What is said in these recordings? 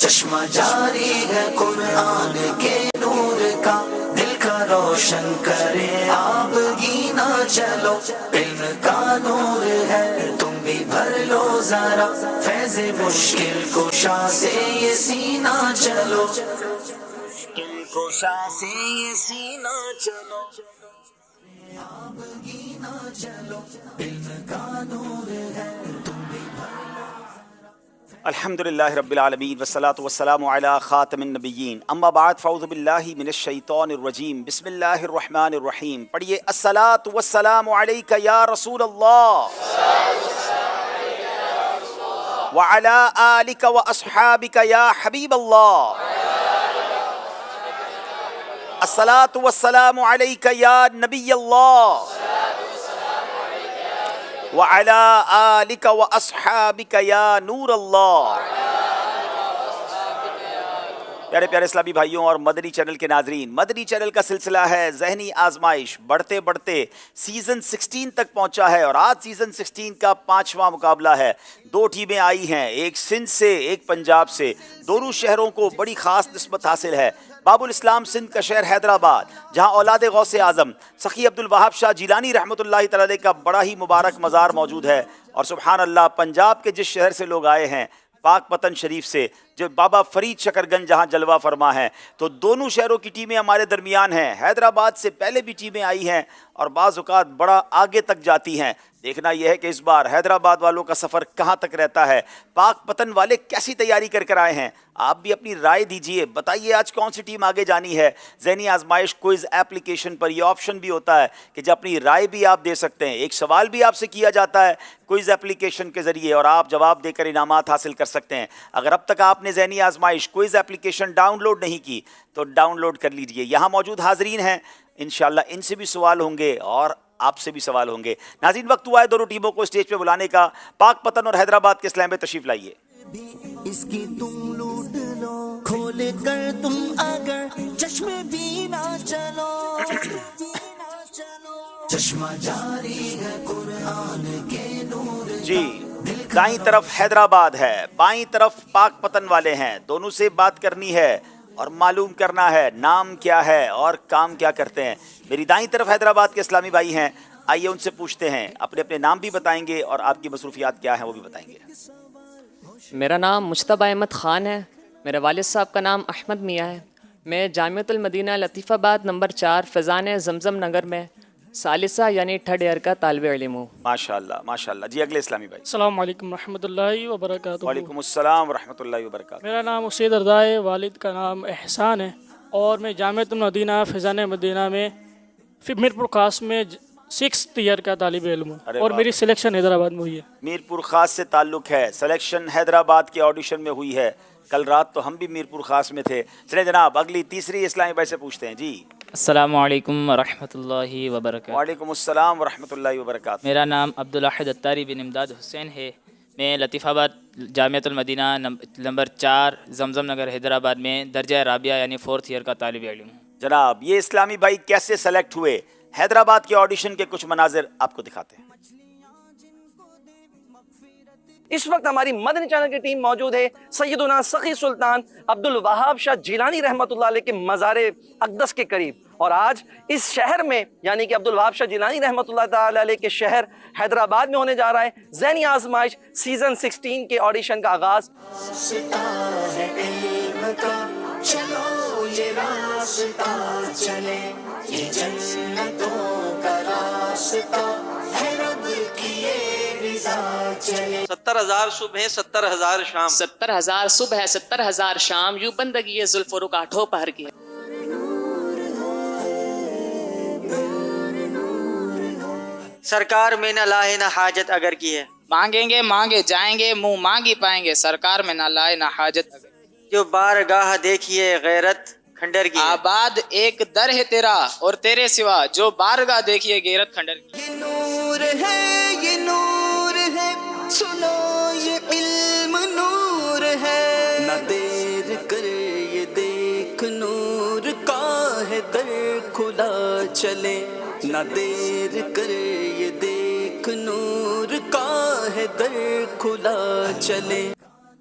چشمہ جاری ہے قرآن کے نور کا، دل کا روشن کرے آب گینا چلو، علم کا نور ہے تم بھی بھر لو ذرا، فیض مشکل کشا سے یہ سینہ چلو، مشکل کشا سے یہ سینہ چلو، آب گینا چلو، علم کا نور ہے تم بھی بھر لو۔ الحمد للہ رب العالمین والصلاة والسلام علی خاتم النبیین، اما بعد فاعوذ باللہ من الشیطان الرجیم، بسم اللہ الرحمن الرحیم۔ پڑھیے الصلاة والسلام علیک یا رسول اللہ وعلی آلک واصحابک یا حبیب اللہ، الصلاة والسلام علیک یا نبی اللہ وعلى آلك وأصحابك یا نور اللہ۔ پیارے پیارے اسلامی بھائیوں اور مدنی چینل کے ناظرین، مدنی چینل کا سلسلہ ہے ذہنی آزمائش، بڑھتے بڑھتے سیزن 16 تک پہنچا ہے، اور آج سیزن 16 کا 5واں مقابلہ ہے۔ دو ٹیمیں آئی ہیں، ایک سندھ سے ایک پنجاب سے، دونوں شہروں کو بڑی خاص نسبت حاصل ہے۔ باب الاسلام سندھ کا شہر حیدرآباد، جہاں اولاد غوث اعظم سخی عبدالوہاب شاہ جیلانی رحمۃ اللہ تعالی علیہ کا بڑا ہی مبارک مزار موجود ہے، اور سبحان اللہ پنجاب کے جس شہر سے لوگ آئے ہیں، پاک پتن شریف سے، جو بابا فرید شکرگنج جہاں جلوہ فرما ہے، تو دونوں شہروں کی ٹیمیں ہمارے درمیان ہیں۔ حیدرآباد سے پہلے بھی ٹیمیں آئی ہیں اور بعض اوقات بڑا آگے تک جاتی ہیں۔ دیکھنا یہ ہے کہ اس بار حیدرآباد والوں کا سفر کہاں تک رہتا ہے، پاک پتن والے کیسی تیاری کر کر آئے ہیں۔ آپ بھی اپنی رائے دیجئے، بتائیے آج کون سی ٹیم آگے جانی ہے۔ ذہنی آزمائش کوئز ایپلیکیشن پر یہ آپشن بھی ہوتا ہے کہ جب اپنی رائے بھی آپ دے سکتے ہیں، ایک سوال بھی آپ سے کیا جاتا ہے کوئز ایپلیکیشن کے ذریعے، اور آپ جواب دے کر انعامات حاصل کر سکتے ہیں۔ اگر اب تک آپ نے ذہنی آزمائش کوئز ایپلیکیشن ڈاؤن لوڈ نہیں کی تو ڈاؤن لوڈ کر لیجئے۔ یہاں موجود حاضرین ہیں، انشاءاللہ ان سے بھی سوال ہوں گے اور آپ سے بھی سوال ہوں گے۔ ناظرین وقت ہوا ہے دونوں ٹیموں کو اسٹیج پہ بلانے کا۔ پاک پتن اور حیدرآباد کے اسلام میں تشریف لائیے۔ اس کی تم لوٹ لو، کھول کر تم اگر چشمے بھی نہ چلو، چشمہ جاری ہے قرآن کے نور کا۔ جی، دائیں طرف حیدرآباد ہے، بائیں طرف پاک پتن والے ہیں، دونوں سے بات کرنی ہے اور معلوم کرنا ہے نام کیا ہے اور کام کیا کرتے ہیں۔ میری دائیں طرف حیدرآباد کے اسلامی بھائی ہیں، آئیے ان سے پوچھتے ہیں، اپنے اپنے نام بھی بتائیں گے اور آپ کی مصروفیات کیا ہیں وہ بھی بتائیں گے۔ میرا نام مجتبیٰ احمد خان ہے، میرے والد صاحب کا نام احمد میاں ہے۔ میں جامعۃ المدینہ لطیف آباد نمبر 4 فیضان زمزم نگر میں ثالثہ یعنی تھرڈ ایئر کا طالب علم ہوں۔ ماشاءاللہ ماشاءاللہ۔ جی اگلے اسلامی بھائی۔ السلام علیکم ورحمۃ اللہ وبرکاتہ۔ وعلیکم السلام ورحمۃ اللہ وبرکاتہ۔ میرا نام اسید رضا ہے، والد کا نام احسان ہے، اور میں جامعۃ المدینہ فیضان مدینہ میں میرپور خاص میں 6th ایئر کا طالب علم ہوں، اور میری سلیکشن حیدرآباد میں ہوئی ہے۔ میرپور خاص سے تعلق ہے، سلیکشن حیدرآباد کے آڈیشن میں ہوئی ہے۔ کل رات تو ہم بھی میرپور خاص میں تھے۔ چلیں جناب اگلی تیسری اسلامی بھائی سے پوچھتے ہیں۔ جی السلام علیکم ورحمۃ اللہ وبرکاتہ۔ وعلیکم السلام ورحمۃ اللہ وبرکاتہ۔ میرا نام عبدالاحد اتاری بن امداد حسین ہے، میں لطیف آباد جامعۃ المدینہ نمبر 4 زمزم نگر حیدرآباد میں درجہ رابعہ یعنی 4th ایئر کا طالب علم ہوں۔ جناب یہ اسلامی بھائی کیسے سلیکٹ ہوئے؟ حیدرآباد کے آڈیشن کے کچھ مناظر آپ کو دکھاتے ہیں۔ اس وقت ہماری مدنی چینل کی ٹیم موجود ہے سیدنا سخی سلطان عبدالوہاب شاہ جیلانی رحمۃ اللہ علیہ کے مزار اقدس کے قریب، اور آج اس شہر میں یعنی کہ عبدالوہاب شاہ جیلانی رحمۃ اللہ تعالی علیہ کے شہر حیدرآباد میں ہونے جا رہا ہے ذہنی آزمائش سیزن 16 کے آڈیشن کا آغاز۔ چلو یہ راستہ چلے، یہ جنتوں کا راستہ ہے، رب کی یہ رضا چلے۔ 70,000 صبح 70,000 شام، 70,000 صبح ہے 70,000 شام، یوں بندگی زلف و رکاٹھوں پہر کی ہے۔ سرکار میں نہ لائے نہ حاجت اگر کی ہے، مانگیں گے مانگے جائیں گے، منہ مانگی پائیں گے، سرکار میں نہ لائے نہ حاجت۔ جو بارگاہ دیکھیے غیرت کھنڈر کی ہے، آباد ایک در ہے تیرا اور تیرے سوا جو بارگاہ دیکھیے غیرت کھنڈر کی۔ یہ نور ہے، یہ نور ہے، سنو یہ علم نور ہے، نہ دیر کر یہ دیکھ نور کا ہے در کھلا چلے، نہ دیر کر یہ دیکھ نور کا ہے در کھلا چلے۔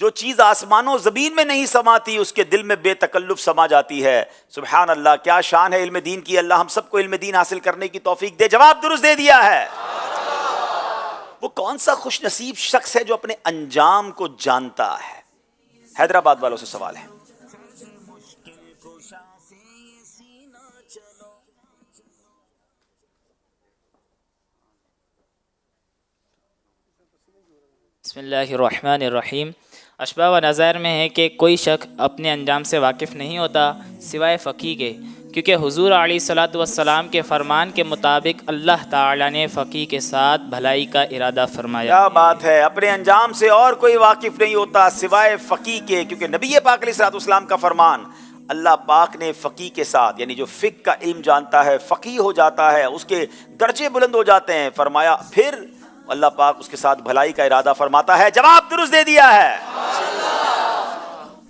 جو چیز آسمانوں زمین میں نہیں سماتی اس کے دل میں بے تکلف سما جاتی ہے. سبحان اللہ, کیا شان ہے علم دین کی. اللہ ہم سب کو علم دین حاصل کرنے کی توفیق دے. جواب درست دے دیا ہے. وہ کون سا خوش نصیب شخص ہے جو اپنے انجام کو جانتا ہے؟ حیدرآباد والوں سے سوال ہے. بسم اللہ الرحمن الرحیم. اشباہ و نظائر میں ہے کہ کوئی شخص اپنے انجام سے واقف نہیں ہوتا سوائے فقیہ کے، کیونکہ حضور علیہ الصلاۃ والسلام کے فرمان کے مطابق اللہ تعالیٰ نے فقیہ کے ساتھ بھلائی کا ارادہ فرمایا. کیا بات ہے. اپنے انجام سے اور کوئی واقف نہیں ہوتا سوائے فقیہ کے، کیونکہ نبی پاک علیہ الصلاۃ والسلام کا فرمان اللہ پاک نے فقیہ کے ساتھ، یعنی جو فقہ کا علم جانتا ہے فقیہ ہو جاتا ہے، اس کے درجے بلند ہو جاتے ہیں، فرمایا پھر اللہ پاک اس کے ساتھ بھلائی کا ارادہ فرماتا ہے. جواب درست دے دیا ہے.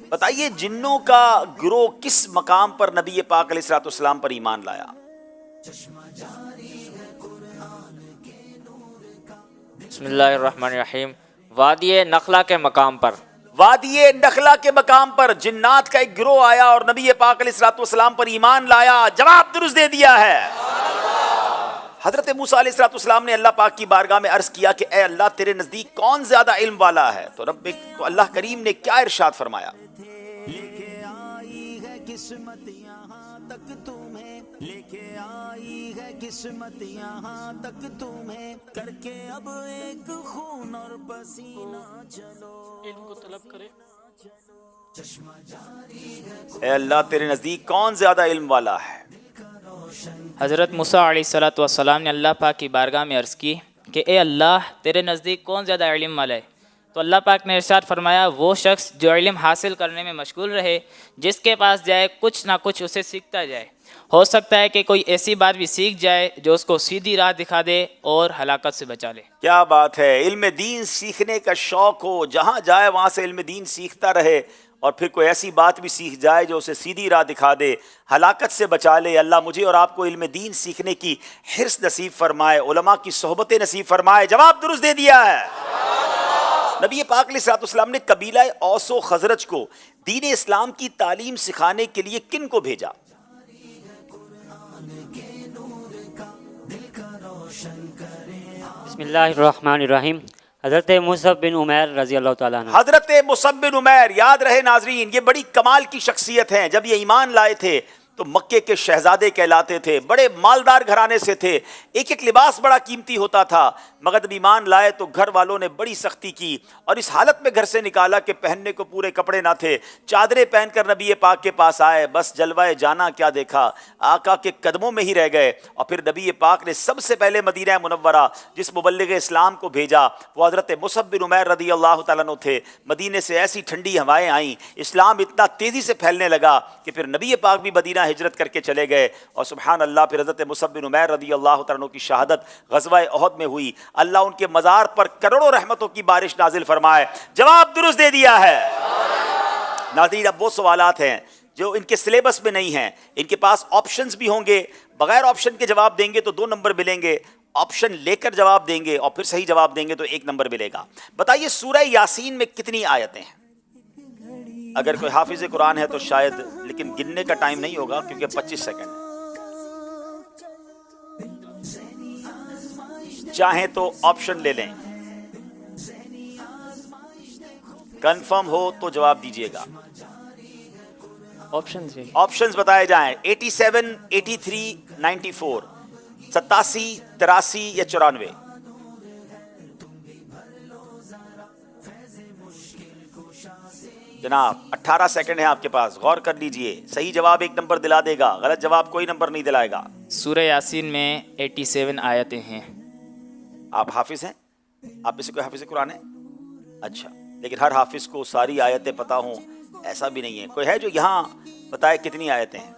بتائیے جنوں کا گروہ کس مقام پر نبی پاک علیہ الصلوۃ والسلام پر ایمان لایا؟ بسم اللہ الرحمن الرحیم. وادی نخلا کے مقام پر. وادی نخلا کے مقام پر جنات کا ایک گروہ آیا اور نبی پاک علیہ الصلوۃ والسلام پر ایمان لایا. جواب درست دے دیا ہے. حضرت موسیٰ علیہ السلام نے اللہ پاک کی بارگاہ میں عرض کیا کہ اے اللہ تیرے نزدیک کون زیادہ علم والا ہے؟ تو اللہ کریم نے کیا ارشاد فرمایا؟ لے کے آئی ہے قسمت یہاں تک تمہیں، لے کے آئی ہے قسمت یہاں تک تمہیں، کر کے اب ایک خون اور پسینہ چلو. علم کو طلب کرے. اے اللہ تیرے نزدیک کون زیادہ علم والا ہے؟ حضرت موسیٰ علیہ الصلاۃ والسلام نے اللہ پاک کی بارگاہ میں عرض کی کہ اے اللہ تیرے نزدیک کون زیادہ علم والا ہے؟ تو اللہ پاک نے ارشاد فرمایا وہ شخص جو علم حاصل کرنے میں مشغول رہے، جس کے پاس جائے کچھ نہ کچھ اسے سیکھتا جائے. ہو سکتا ہے کہ کوئی ایسی بات بھی سیکھ جائے جو اس کو سیدھی راہ دکھا دے اور ہلاکت سے بچا لے. کیا بات ہے. علم دین سیکھنے کا شوق ہو، جہاں جائے وہاں سے علم دین سیکھتا رہے، اور پھر کوئی ایسی بات بھی سیکھ جائے جو اسے سیدھی راہ دکھا دے، ہلاکت سے بچا لے. اللہ مجھے اور آپ کو علم دین سیکھنے کی حرص نصیب فرمائے، علماء کی صحبتیں نصیب فرمائے. جواب درست دے دیا ہے. نبی پاک علیہ الصلوۃ والسلام نے قبیلہ اوس و خزرج کو دین اسلام کی تعلیم سکھانے کے لیے کن کو بھیجا؟ بسم اللہ الرحمن الرحیم. حضرت مصعب بن عمیر رضی اللہ تعالیٰ عنہ. حضرت مصعب بن عمیر، یاد رہے ناظرین یہ بڑی کمال کی شخصیت ہیں. جب یہ ایمان لائے تھے تو مکے کے شہزادے کہلاتے تھے، بڑے مالدار گھرانے سے تھے، ایک ایک لباس بڑا قیمتی ہوتا تھا، مگر جب ایمان لائے تو گھر والوں نے بڑی سختی کی اور اس حالت میں گھر سے نکالا کہ پہننے کو پورے کپڑے نہ تھے. چادریں پہن کر نبی پاک کے پاس آئے، بس جلوہ جانا کیا دیکھا، آقا کے قدموں میں ہی رہ گئے. اور پھر نبی پاک نے سب سے پہلے مدینہ منورہ جس مبلغ اسلام کو بھیجا وہ حضرت مصعب بن عمیر رضی اللہ تعالیٰ عنہ تھے. مدینے سے ایسی ٹھنڈی ہوائیں آئیں، اسلام اتنا تیزی سے پھیلنے لگا کہ پھر نبی پاک بھی مدینہ ہجرت کر کے چلے گئے. اور سبحان اللہ پھر حضرت مصعب بن عمیر رضی اللہ تعالیٰ عنہ کی شہادت غزوہ احد میں ہوئی. اللہ ان کے مزار پر کروڑوں رحمتوں کی بارش نازل فرمائے. جواب درست دے دیا ہے. ناظرین اب وہ سوالات ہیں جو ان کے سلیبس میں نہیں ہیں، ان کے پاس آپشنز بھی ہوں گے، بغیر آپشن کے جواب دیں گے تو 2 نمبر ملیں گے، آپشن لے کر جواب دیں گے اور پھر صحیح جواب دیں گے تو 1 نمبر ملے گا. بتائیے سورہ یاسین میں کتنی آیتیں ہیں؟ اگر کوئی حافظ قرآن ہے تو شاید، لیکن گننے کا ٹائم نہیں ہوگا کیونکہ 25 سیکنڈ ہے. چاہیں تو آپشن لے لیں، کنفرم ہو تو جواب دیجئے گا. آپشنز بتائے جائیں. 87، 83، 94، 87، 83 یا 94. جناب 18 سیکنڈ ہے آپ کے پاس، غور کر لیجئے. صحیح جواب 1 نمبر دلا دے گا، غلط جواب کوئی نمبر نہیں دلائے گا. سورہ یاسین میں 87 آیتیں ہیں. آپ حافظ ہیں؟ آپ میں سے کوئی حافظ قرآن ہے؟ اچھا، لیکن ہر حافظ کو ساری آیتیں پتہ ہوں ایسا بھی نہیں ہے. کوئی ہے جو یہاں بتائے کتنی آیتیں ہیں؟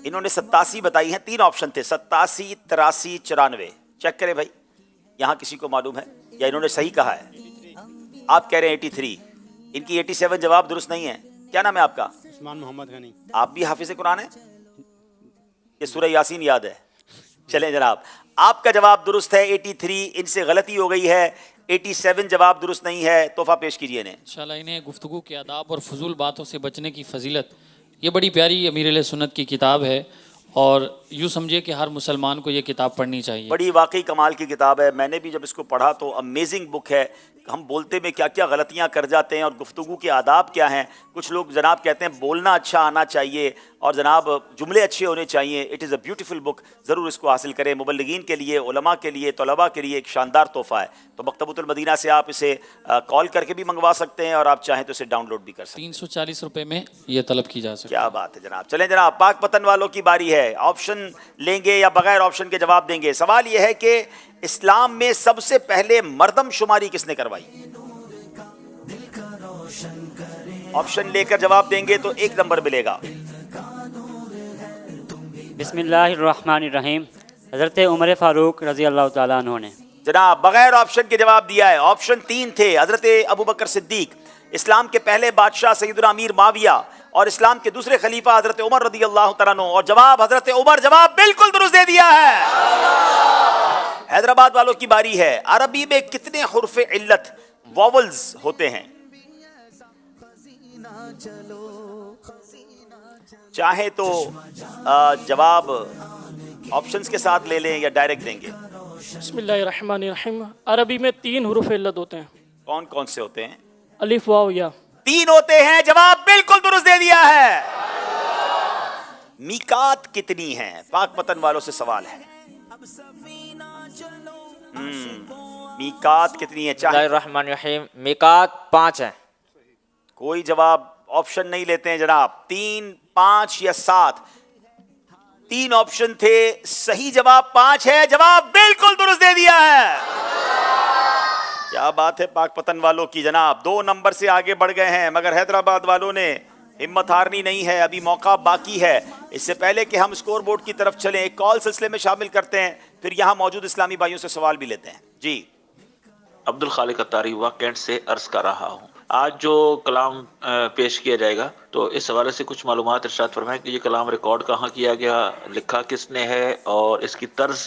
انہوں نے 87 بتائی ہیں. 3 آپشن تھے، 87، 83، 94. چیک کریں بھائی، یہاں کسی کو معلوم ہے یا انہوں نے صحیح کہا ہے؟ آپ کہہ رہے ہیں 83. ان کی 87 جواب درست نہیں ہے. کیا نام ہے آپ کا؟ عثمان محمد غنی. آپ بھی حافظ قرآن ہیں؟ یہ سورہ یاسین یاد ہے؟ چلیں جناب، آپ کا جواب درست ہے 83. ان سے غلطی ہو گئی ہے. 87 جواب درست نہیں ہے. تحفہ پیش کیجیے انہیں. انشاءاللہ انہیں گفتگو کے آداب اور فضول باتوں سے بچنے کی فضیلت، یہ بڑی پیاری امیر علیہ سنت کی کتاب ہے، اور یوں سمجھے کہ ہر مسلمان کو یہ کتاب پڑھنی چاہیے. بڑی واقعی کمال کی کتاب ہے. میں نے بھی جب اس کو پڑھا تو امیزنگ بک ہے. ہم بولتے میں کیا کیا غلطیاں کر جاتے ہیں اور گفتگو کے آداب کیا ہیں. کچھ لوگ جناب کہتے ہیں بولنا اچھا آنا چاہیے اور جناب جملے اچھے ہونے چاہیے. اٹ از اے بیوٹیفل بک. ضرور اس کو حاصل کریں. مبلغین کے لیے، علماء کے لیے، طلباء کے لیے ایک شاندار تحفہ ہے. تو مکتبۃ المدینہ سے آپ اسے کال کر کے بھی منگوا سکتے ہیں اور آپ چاہیں تو اسے ڈاؤن لوڈ بھی کر سکتے ہیں. 340 روپے میں یہ طلب کی جا سکتی ہے. کیا بات ہے جناب. چلیں جناب، پاک پتن والوں کی باری ہے. آپشن لیں گے یا بغیر آپشن کے جواب دیں گے؟ سوال یہ ہے کہ اسلام میں سب سے پہلے مردم شماری کس نے کروائی؟ آپشن لے کر جواب دیں گے تو 1 نمبر ملے گا. بسم اللہ الرحمن الرحیم. حضرت عمر فاروق رضی اللہ تعالیٰ عنہ نے. جناب بغیر آپشن کے جواب دیا ہے. آپشن 3 تھے. حضرت ابوبکر صدیق، اسلام کے پہلے بادشاہ سیدنا امیر معاویہ، اور اسلام کے دوسرے خلیفہ حضرت عمر رضی اللہ تعالیٰ عنہ. اور جواب حضرت عمر. جواب بالکل درست دے دیا ہے. حیدرآباد والوں کی باری ہے. عربی میں کتنے حرف علت واولز ہوتے ہیں؟ چاہیں تو جواب آپشنز کے ساتھ لے لیں یا ڈائریکٹ دیں گے. بسم اللہ الرحمن الرحیم. عربی میں 3 حروف علت ہوتے ہیں. کون کون سے ہوتے ہیں؟ الف واو یا. 3 ہوتے ہیں. جواب بالکل درست دے دیا ہے. میقات کتنی ہیں؟ پاک پتن والوں سے سوال ہے. میقات کتنی ہے؟ بسم اللہ الرحمن الرحیم. میقات 5 ہیں. کوئی جواب آپشن نہیں لیتے ہیں جناب. 3، 5 یا 7؟ 3 آپشن تھے. صحیح جواب 5 ہے. جواب بالکل درست دے دیا ہے. کیا بات ہے پاک پتن والوں کی. جناب 2 نمبر سے آگے بڑھ گئے ہیں، مگر حیدرآباد والوں نے ہمت ہارنی نہیں ہے. ابھی موقع باقی ہے. اس سے پہلے کہ ہم اسکور بورڈ کی طرف چلیں، ایک کال سلسلے میں شامل کرتے ہیں، پھر یہاں موجود اسلامی بھائیوں سے سوال بھی لیتے ہیں. جی عبد الخالق اتاری ہوا کینٹ سے عرض کر رہا ہوں. آج جو کلام پیش کیا جائے گا تو اس حوالے سے کچھ معلومات ارشاد فرمائیں کہ یہ کلام ریکارڈ کہاں کیا گیا، لکھا کس نے ہے، اور اس کی طرز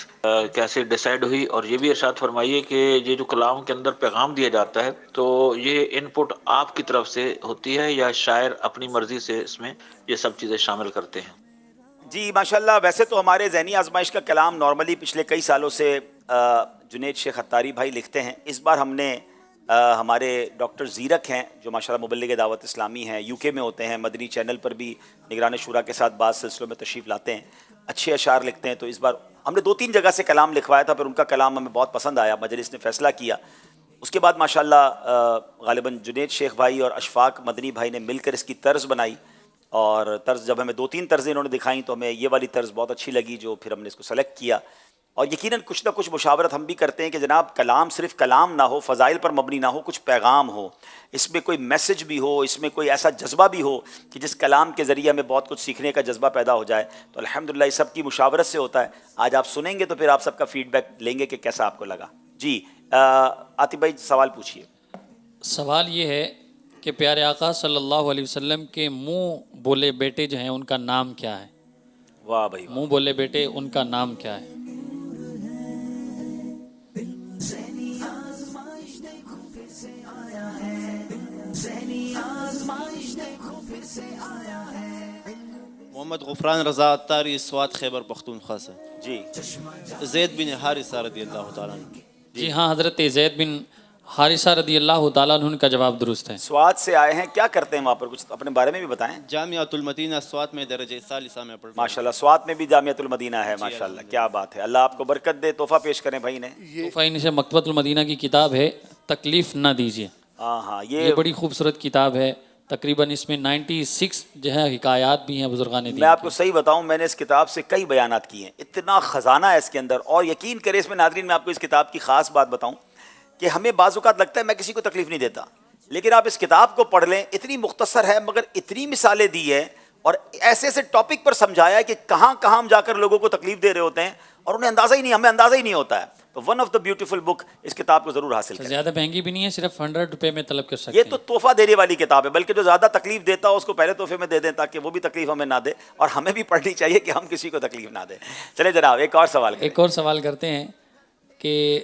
کیسے ڈیسائیڈ ہوئی، اور یہ بھی ارشاد فرمائیے کہ یہ جو کلام کے اندر پیغام دیا جاتا ہے تو یہ ان پٹ آپ کی طرف سے ہوتی ہے یا شاعر اپنی مرضی سے اس میں یہ سب چیزیں شامل کرتے ہیں؟ جی ماشاءاللہ. ویسے تو ہمارے ذہنی آزمائش کا کلام نارملی پچھلے کئی سالوں سے جنید شیخ اتاری بھائی لکھتے ہیں. اس بار ہم نے ہمارے ڈاکٹر زیرک ہیں جو ماشاءاللہ مبلغ دعوت اسلامی ہیں، UK میں ہوتے ہیں، مدنی چینل پر بھی نگران شورا کے ساتھ بعض سلسلوں میں تشریف لاتے ہیں، اچھے اشعار لکھتے ہیں. تو اس بار ہم نے 2-3 جگہ سے کلام لکھوایا تھا، پھر ان کا کلام ہمیں بہت پسند آیا، مجلس نے فیصلہ کیا. اس کے بعد ماشاءاللہ غالباً جنید شیخ بھائی اور اشفاق مدنی بھائی نے مل کر اس کی طرز بنائی، اور طرز جب ہمیں 2-3 طرزیں انہوں نے دکھائیں تو ہمیں یہ والی طرز بہت اچھی لگی، جو پھر ہم نے اس کو سلیکٹ کیا. اور یقیناً کچھ نہ کچھ مشاورت ہم بھی کرتے ہیں کہ جناب کلام صرف کلام نہ ہو، فضائل پر مبنی نہ ہو، کچھ پیغام ہو، اس میں کوئی میسج بھی ہو، اس میں کوئی ایسا جذبہ بھی ہو کہ جس کلام کے ذریعے ہمیں بہت کچھ سیکھنے کا جذبہ پیدا ہو جائے. تو الحمدللہ یہ سب کی مشاورت سے ہوتا ہے. آج آپ سنیں گے تو پھر آپ سب کا فیڈ بیک لیں گے کہ کیسا آپ کو لگا. جی عاطف بھائی سوال پوچھیے. سوال یہ ہے کہ پیارے آقا صلی اللہ علیہ وسلم کے منہ بولے بیٹے جو ہیں ان کا نام کیا ہے؟ واہ بھائی. منہ بولے بیٹے ان کا نام کیا ہے؟ محمد غفران رضا اتاری سوات خیبر پختونخوا سے. جی زید بن حارثہ رضی اللہ تعالیٰ عنہ. جی ہاں، حضرت زید بن حارثہ رضی اللہ تعالیٰ عنہ کا جواب درست ہے. سوات سے آئے ہیں، کیا کرتے ہیں وہاں پر؟ کچھ اپنے بارے میں بھی بتائیں. جامعۃ المدینہ سوات میں درجہ ثالثہ میں پڑھتا ہوں. ماشاءاللہ سوات میں بھی جامعۃ المدینہ ہے. ماشاءاللہ کیا بات ہے. اللہ آپ کو برکت دے. تحفہ پیش کریں بھائی نے. تحفہ ان سے مکتبۃ المدینہ کی کتاب ہے تکلیف نہ دیجیے. ہاں یہ بڑی خوبصورت کتاب ہے. تقریباً اس میں 96 جو ہے حکایات بھی ہیں بزرگان دین. میں آپ کو صحیح بتاؤں، میں نے اس کتاب سے کئی بیانات کیے ہیں. اتنا خزانہ ہے اس کے اندر. اور یقین کرے اس میں ناظرین، میں آپ کو اس کتاب کی خاص بات بتاؤں کہ ہمیں بعض اوقات لگتا ہے میں کسی کو تکلیف نہیں دیتا، لیکن آپ اس کتاب کو پڑھ لیں، اتنی مختصر ہے مگر اتنی مثالیں دی ہے اور ایسے ایسے ٹاپک پر سمجھایا ہے کہ کہاں کہاں ہم جا کر لوگوں کو تکلیف دے رہے ہوتے ہیں اور انہیں اندازہ ہی نہیں، ہمیں اندازہ ہی نہیں ہوتا ہے. تو ون آف دا بیوٹیفل بک، اس کتاب کو ضرور حاصل کریں. زیادہ مہنگی بھی نہیں ہے، صرف 100 روپے میں طلب کر سکتے ہیں. یہ تو تحفہ دینے والی کتاب ہے، بلکہ جو زیادہ تکلیف دیتا ہو اس کو پہلے تحفے میں دے دیں تاکہ وہ بھی تکلیف ہمیں نہ دے، اور ہمیں بھی پڑھنی چاہیے کہ ہم کسی کو تکلیف نہ دیں. چلے جناب ایک اور سوال کریں. ایک اور سوال کرتے ہیں کہ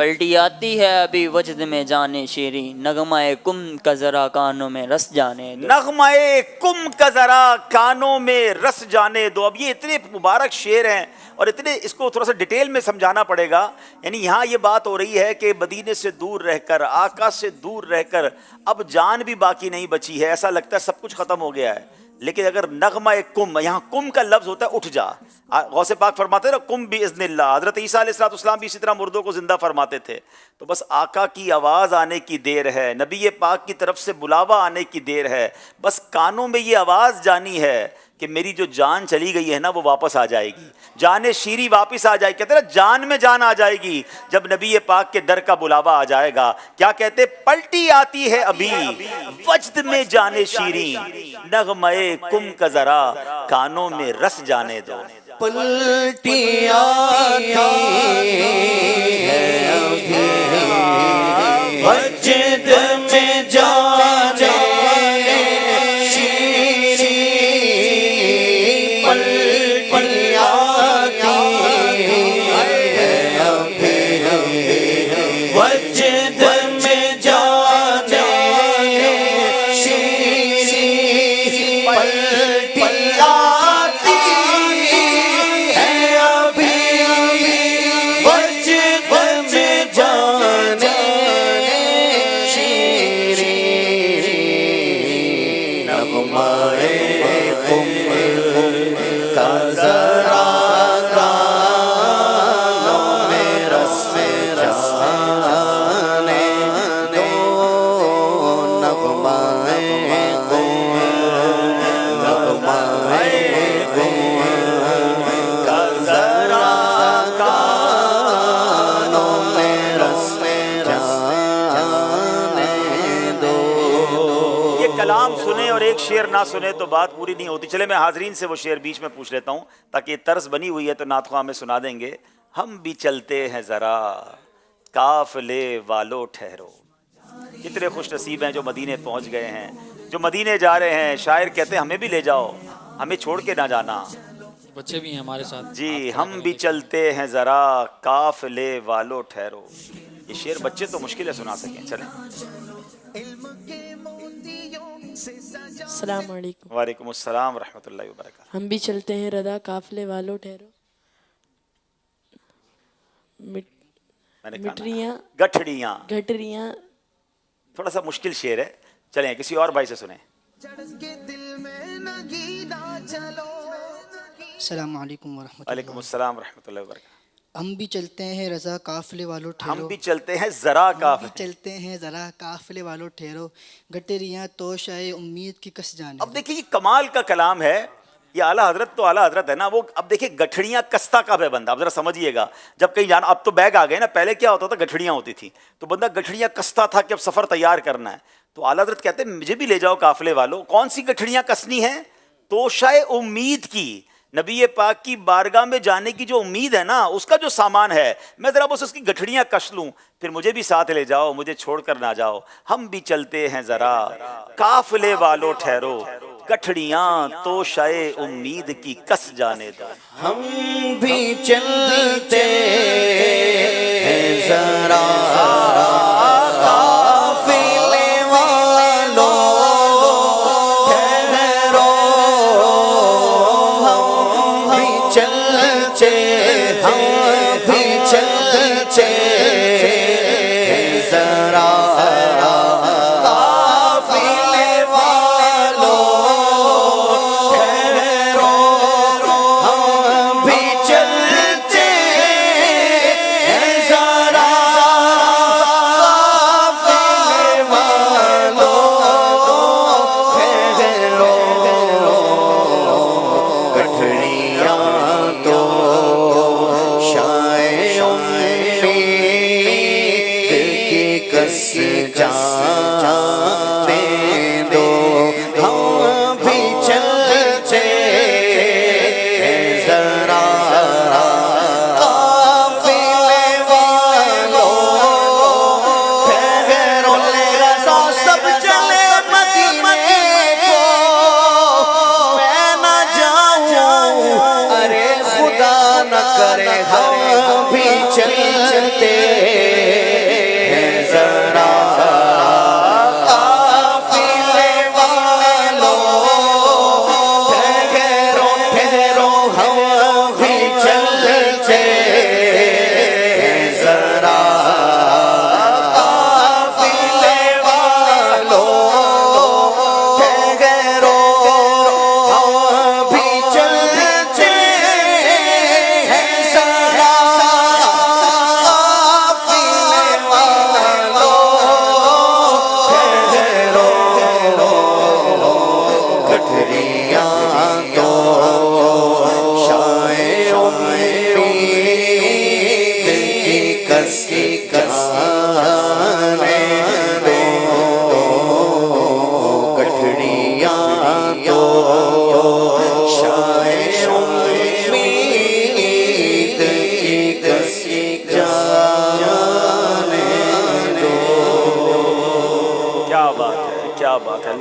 پلٹی آتی ہے ابھی وجد میں جانے شیریں، نغمہ کم کا ذرا کانوں میں رس جانے دو، نغمہ کم کا ذرا کانوں میں رس جانے دو. اب یہ اتنے مبارک شعر ہیں اور اتنے اس کو تھوڑا سا ڈیٹیل میں سمجھانا پڑے گا. یعنی یہاں یہ بات ہو رہی ہے کہ مدینے سے دور رہ کر، آقا سے دور رہ کر اب جان بھی باقی نہیں بچی ہے، ایسا لگتا ہے سب کچھ ختم ہو گیا ہے. لیکن اگر نغمہ کم، یہاں کم کا لفظ ہوتا ہے اٹھ جا. غوث پاک فرماتے ہیں نا کم باذن اللہ. حضرت عیسیٰ علیہ السلام بھی اسی طرح مردوں کو زندہ فرماتے تھے. تو بس آقا کی آواز آنے کی دیر ہے، نبی پاک کی طرف سے بلاوا آنے کی دیر ہے. بس کانوں میں یہ آواز جانی ہے کہ میری جو جان چلی گئی ہے نا وہ واپس آ جائے گی، جان شیری واپس آ جائے گی. کہتے ہیں جان میں جان آ جائے گی جب نبی پاک کے در کا بلاوا آ جائے گا. کیا کہتے؟ پلٹی آتی ہے ابھی وجد میں جان شیری، نغمہ کم کا ذرا کانوں میں رس جانے دو. پلٹی آتی ہے ابھی وجد میں جانے شیری، پلٹی آتی ہے ابھی وجد میں جانے شیری، پلٹی آتی ہے ابھی وجد میں جانے شیری، نغمہ کم کا ذرا کانوں میں رس جانے دو، نغمہ کم، نغمہ کم کا ذرا کانوں میں رس جانے دو. یہ کلام سنے اور ایک شعر نہ سنے تو بات پوری نہیں ہوتی. چلے میں حاضرین سے وہ شعر بیچ میں پوچھ لیتا ہوں تاکہ یہ طرز بنی ہوئی ہے تو نعت خواہ ہمیں سنا دیں گے. ہم بھی چلتے ہیں ذرا قافلے والو ٹھہرو. کتنے خوش نصیب ہیں جو مدینے پہنچ گئے ہیں، جو مدینے جا رہے ہیں. شاعر کہتے ہیں ہمیں بھی لے جاؤ، ہمیں چھوڑ کے نہ جانا. بچے بھی ہیں ہمارے ساتھ. جی ہم بھی چلتے ہیں ذرا قافلے والو ٹھہرو. یہ شعر بچے تو مشکل ہے سنا سکیں. چلیں. السلام علیکم. وعلیکم السلام ورحمۃ اللہ وبرکاتہ. ہم بھی چلتے ہیں ردا قافلے والو ٹھہرو، مٹریاں گٹھڑیاں گٹریاں. تھوڑا سا مشکل شعر ہے. چلیں کسی اور بھائی سے سنیں. السلام علیکم ورحمۃ اللہ. وعلیکم السلام ورحمۃ اللہ وبرکاتہ. ہم بھی چلتے ہیں رضا قافلے والو ٹھہرو، ہم بھی چلتے ہیں ذرا ہم بھی چلتے ہیں ذرا قافلے والو ٹھہرو، گٹریاں توشائے امید کی کس جانے. اب دیکھیے یہ کمال کا کلام ہے. یہ اعلیٰ حضرت تو اعلیٰ حضرت ہے نا. وہ اب دیکھیے گٹھڑیاں کستا کا ہے بندہ. اب ذرا سمجھیے گا جب کہیں جانا، اب تو بیگ آ گئے نا، پہلے کیا ہوتا تھا گٹھڑیاں ہوتی تھی تو بندہ گٹھڑیاں کستا تھا کہ اب سفر تیار کرنا ہے. تو اعلیٰ حضرت کہتے ہیں مجھے بھی لے جاؤ قافلے والو. کون سی گٹھڑیاں کسنی ہیں؟ توشائے امید کی. نبی پاک کی بارگاہ میں جانے کی جو امید ہے نا، اس کا جو سامان ہے، میں ذرا بس اس کی گٹھڑیاں کش لوں، پھر مجھے بھی ساتھ لے جاؤ، مجھے چھوڑ کر نہ جاؤ. ہم بھی چلتے ہیں ذرا قافلے والو ٹھہرو، گٹھڑیاں توشائے امید کی کس جانے دو. ہم بھی چلتے ہیں ذرا قافلے والو ٹھہرو، ہم بھی چلتے، ہم بھی چلتے ہیں ذرا قافلے والو ٹھہرو، ہم بھی چلتے ہیں ذرا قافلے والو ٹھہرو، گٹھڑیاں تو شائع امید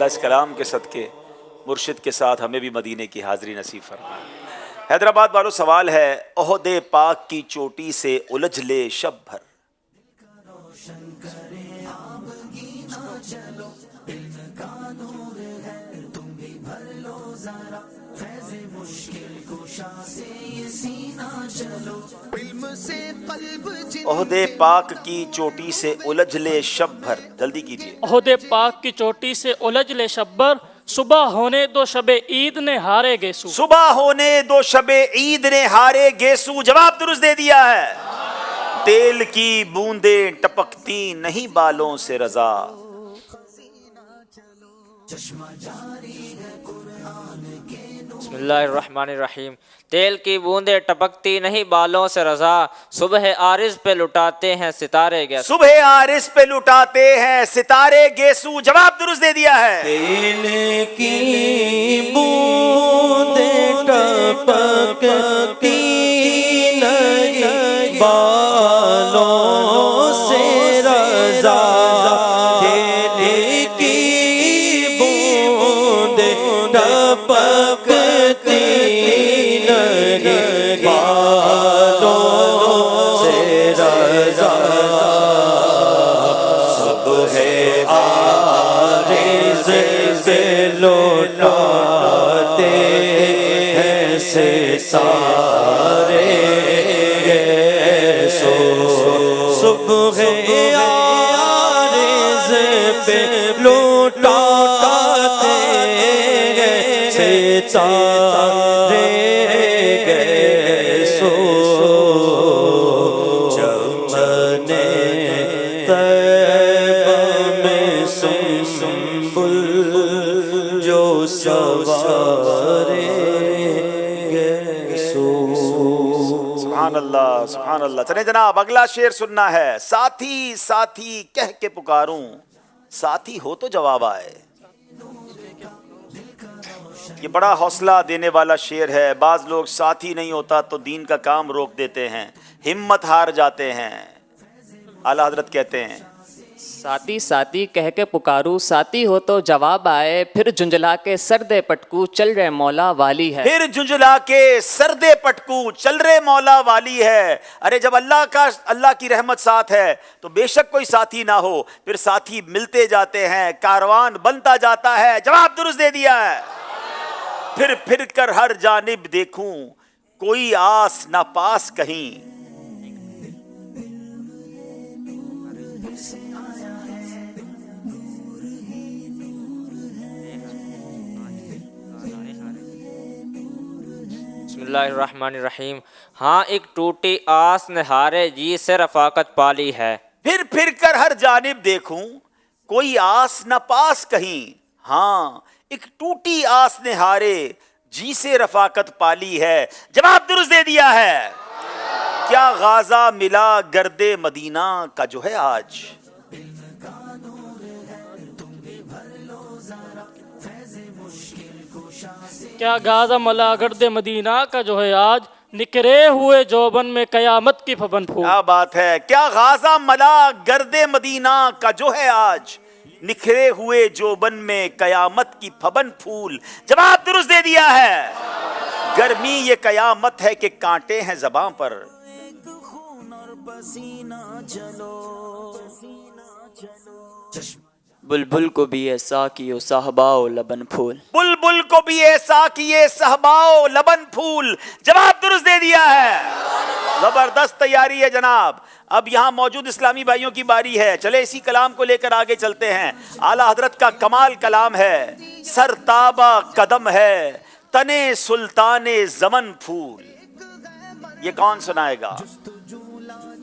اس کلام کے صدقے مرشد کے ساتھ ہمیں بھی مدینے کی حاضری نصیب فرمائے۔ حیدرآباد والوں سوال ہے، احد پاک کی چوٹی سے الجھ لے شب بھر، عہد پاک کی چوٹی سے الجھ لے شب بھر، جلدی کیجیے۔ عہد پاک کی چوٹی سے الجھ لے شبر، صبح ہونے دو شب عید نے ہارے گیسو، صبح ہونے دو شب عید نے ہارے گیسو، جواب درست دے دیا ہے۔ تیل کی بوندیں ٹپکتی نہیں بالوں سے رضا، بسم اللہ الرحمن الرحیم۔ تیل کی بوندیں ٹپکتی نہیں بالوں سے رضا، صبح عارض پہ لٹاتے ہیں ستارے گیسو، صبح عارض پہ لٹاتے ہیں ستارے گیسو، جواب درست دے دیا ہے۔ تیل کی بوندیں ٹپکتی نہیں بالوں سے رضا، تیل کی بوندیں ٹپکتی نہیں بالوں سے رضا، صبح عارض سے لوٹاتے ہیں ستارے گیسو، صبح عارض پہ لوٹاتے ہیں ستارے گیسو، چمن طیبہ میں سنبل جو سوارے گیسو۔ سبحان اللہ سبحان اللہ۔ چلیں جناب اگلا شعر سننا ہے۔ ساتھی ساتھی کہہ کے پکاروں، ساتھی ہو تو جواب آئے۔ یہ بڑا حوصلہ دینے والا شعر ہے۔ بعض لوگ ساتھی نہیں ہوتا تو دین کا کام روک دیتے ہیں، ہمت ہار جاتے ہیں۔ اعلیٰ حضرت کہتے ہیں ساتھی ساتھی کہہ کے پکاروں، ساتھی ہو تو جواب آئے، پھر جھنجھلا کے سردے پٹکو چل رہے مولا والی ہے، پھر جھنجھلا کے سردے پٹکو چل رہے مولا والی ہے۔ ارے جب اللہ کی رحمت ساتھ ہے تو بے شک کوئی ساتھی نہ ہو، پھر ساتھی ملتے جاتے ہیں، کاروان بنتا جاتا ہے۔ جواب درست دے دیا ہے۔ پھر پھر کر ہر جانب دیکھوں، کوئی آس نہ پاس کہیں، بسم اللہ الرحمن الرحیم۔ ہاں ایک ٹوٹی آس نے ہارے جی سے رفاقت پالی ہے، پھر پھر کر ہر جانب دیکھوں، کوئی آس نہ پاس کہیں، ہاں ایک ٹوٹی آس نے ہارے جی سے رفاقت پالی ہے۔ جواب درست دے دیا ہے۔ کیا غازہ ملا گرد مدینہ کا جو ہے آج، کیا غازہ ملا گرد مدینہ کا جو ہے آج، نکرے ہوئے جوبن میں قیامت کی پھبن پھول، کیا بات ہے۔ کیا غازہ ملا گرد مدینہ کا جو ہے آج، نکھرے ہوئے جوبن میں قیامت کی پھبن پھول، جواب درست دے دیا ہے۔ گرمی یہ قیامت ہے کہ کانٹے ہیں زباں پر، بلبل کو بھی ایسا کیو صحباؤ لبن پھول، بلبل کو بھی ایسا کیے صحباؤ لبن پھول، جواب درست دے دیا ہے۔ زبردست تیاری ہے جناب۔ اب یہاں موجود اسلامی بھائیوں کی باری ہے، چلے اسی کلام کو لے کر آگے چلتے ہیں۔ اعلیٰ حضرت کا کمال کلام ہے، سر تابہ قدم ہے تنے سلطان زمن پھول۔ یہ کون سنائے گا؟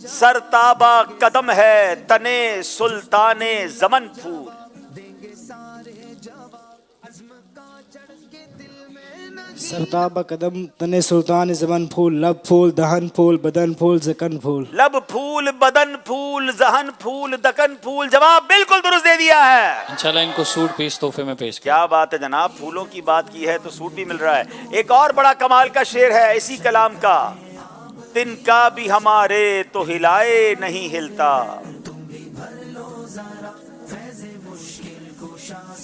سر تابہ قدم ہے تنے سلطان زمن پھول، سرتابہ قدم تنے سلطان زمن پھول، لب پھول دہن پھول بدن پھول زکن پھول، لب پھول بدن پھول ذہن پھول دکن پھول، جواب بالکل درست دے دیا ہے۔ انشاءاللہ ان کو سوٹ پیس تحفے میں پیش کیا بات ہے جناب، پھولوں کی بات کی ہے تو سوٹ بھی مل رہا ہے۔ ایک اور بڑا کمال کا شعر ہے اسی کلام کا، تن کا بھی ہمارے تو ہلائے نہیں ہلتا،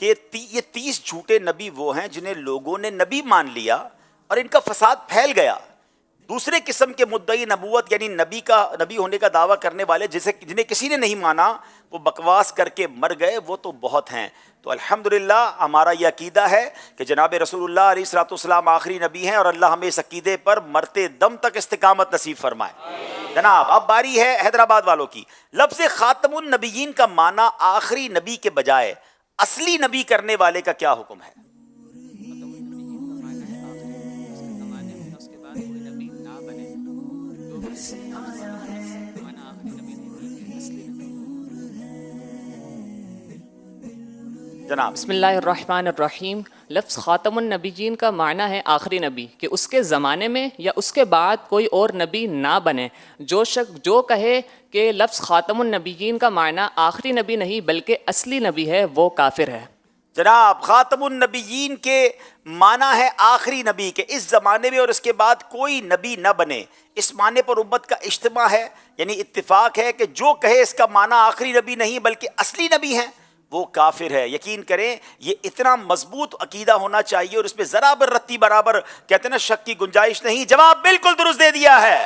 کہ یہ 30 جھوٹے نبی وہ ہیں جنہیں لوگوں نے نبی مان لیا اور ان کا فساد پھیل گیا. دوسرے قسم کے مدعی نبوت یعنی نبی ہونے کا دعویٰ کرنے والے جنہیں کسی نے نہیں مانا، وہ بکواس کر کے مر گئے، وہ تو بہت ہیں. تو الحمدللہ ہمارا یہ عقیدہ ہے کہ جناب رسول اللہ علیہ الصلوۃ والسلام آخری نبی ہیں، اور اللہ ہمیں اس عقیدے پر مرتے دم تک استقامت نصیب فرمائے. جناب اب باری ہے حیدرآباد والوں کی. لفظ خاتم النبیین کا معنی آخری نبی کے بجائے اصلی نبی کرنے والے کا کیا حکم ہے؟ جناب بسم اللہ الرحمن الرحیم. لفظ خاتم النبیین کا معنی ہے آخری نبی، کہ اس کے زمانے میں یا اس کے بعد کوئی اور نبی نہ بنے. جو شخص جو کہے کہ لفظ خاتم النبیین کا معنی آخری نبی نہیں بلکہ اصلی نبی ہے، وہ کافر ہے. جناب خاتم النبیین کے معنی ہے آخری نبی، کہ اس زمانے میں اور اس کے بعد کوئی نبی نہ بنے. اس معنی پر امت کا اجتماع ہے، یعنی اتفاق ہے کہ جو کہے اس کا معنی آخری نبی نہیں بلکہ اصلی نبی ہیں وہ کافر ہے. یقین کریں یہ اتنا مضبوط عقیدہ ہونا چاہیے اور اس پہ ذرا برتی برابر کہتے ہیں نا شک کی گنجائش نہیں. جواب بالکل درست دے دیا ہے.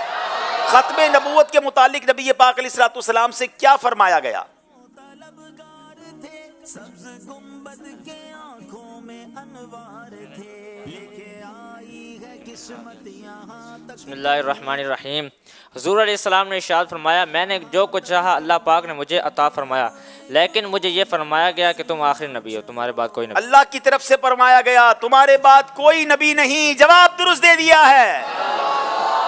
ختم نبوت کے متعلق نبی پاک علیہ الصلوۃ والسلام سے کیا فرمایا گیا؟ بسم اللہ الرحمن الرحیم. حضور علیہ السلام نے ارشاد فرمایا، میں نے جو کچھ چاہا اللہ پاک نے مجھے عطا فرمایا، لیکن مجھے یہ فرمایا گیا کہ تم آخری نبی ہو، تمہارے بعد کوئی نبی. اللہ کی طرف سے فرمایا گیا تمہارے بعد کوئی نبی نہیں. جواب درست دے دیا ہے.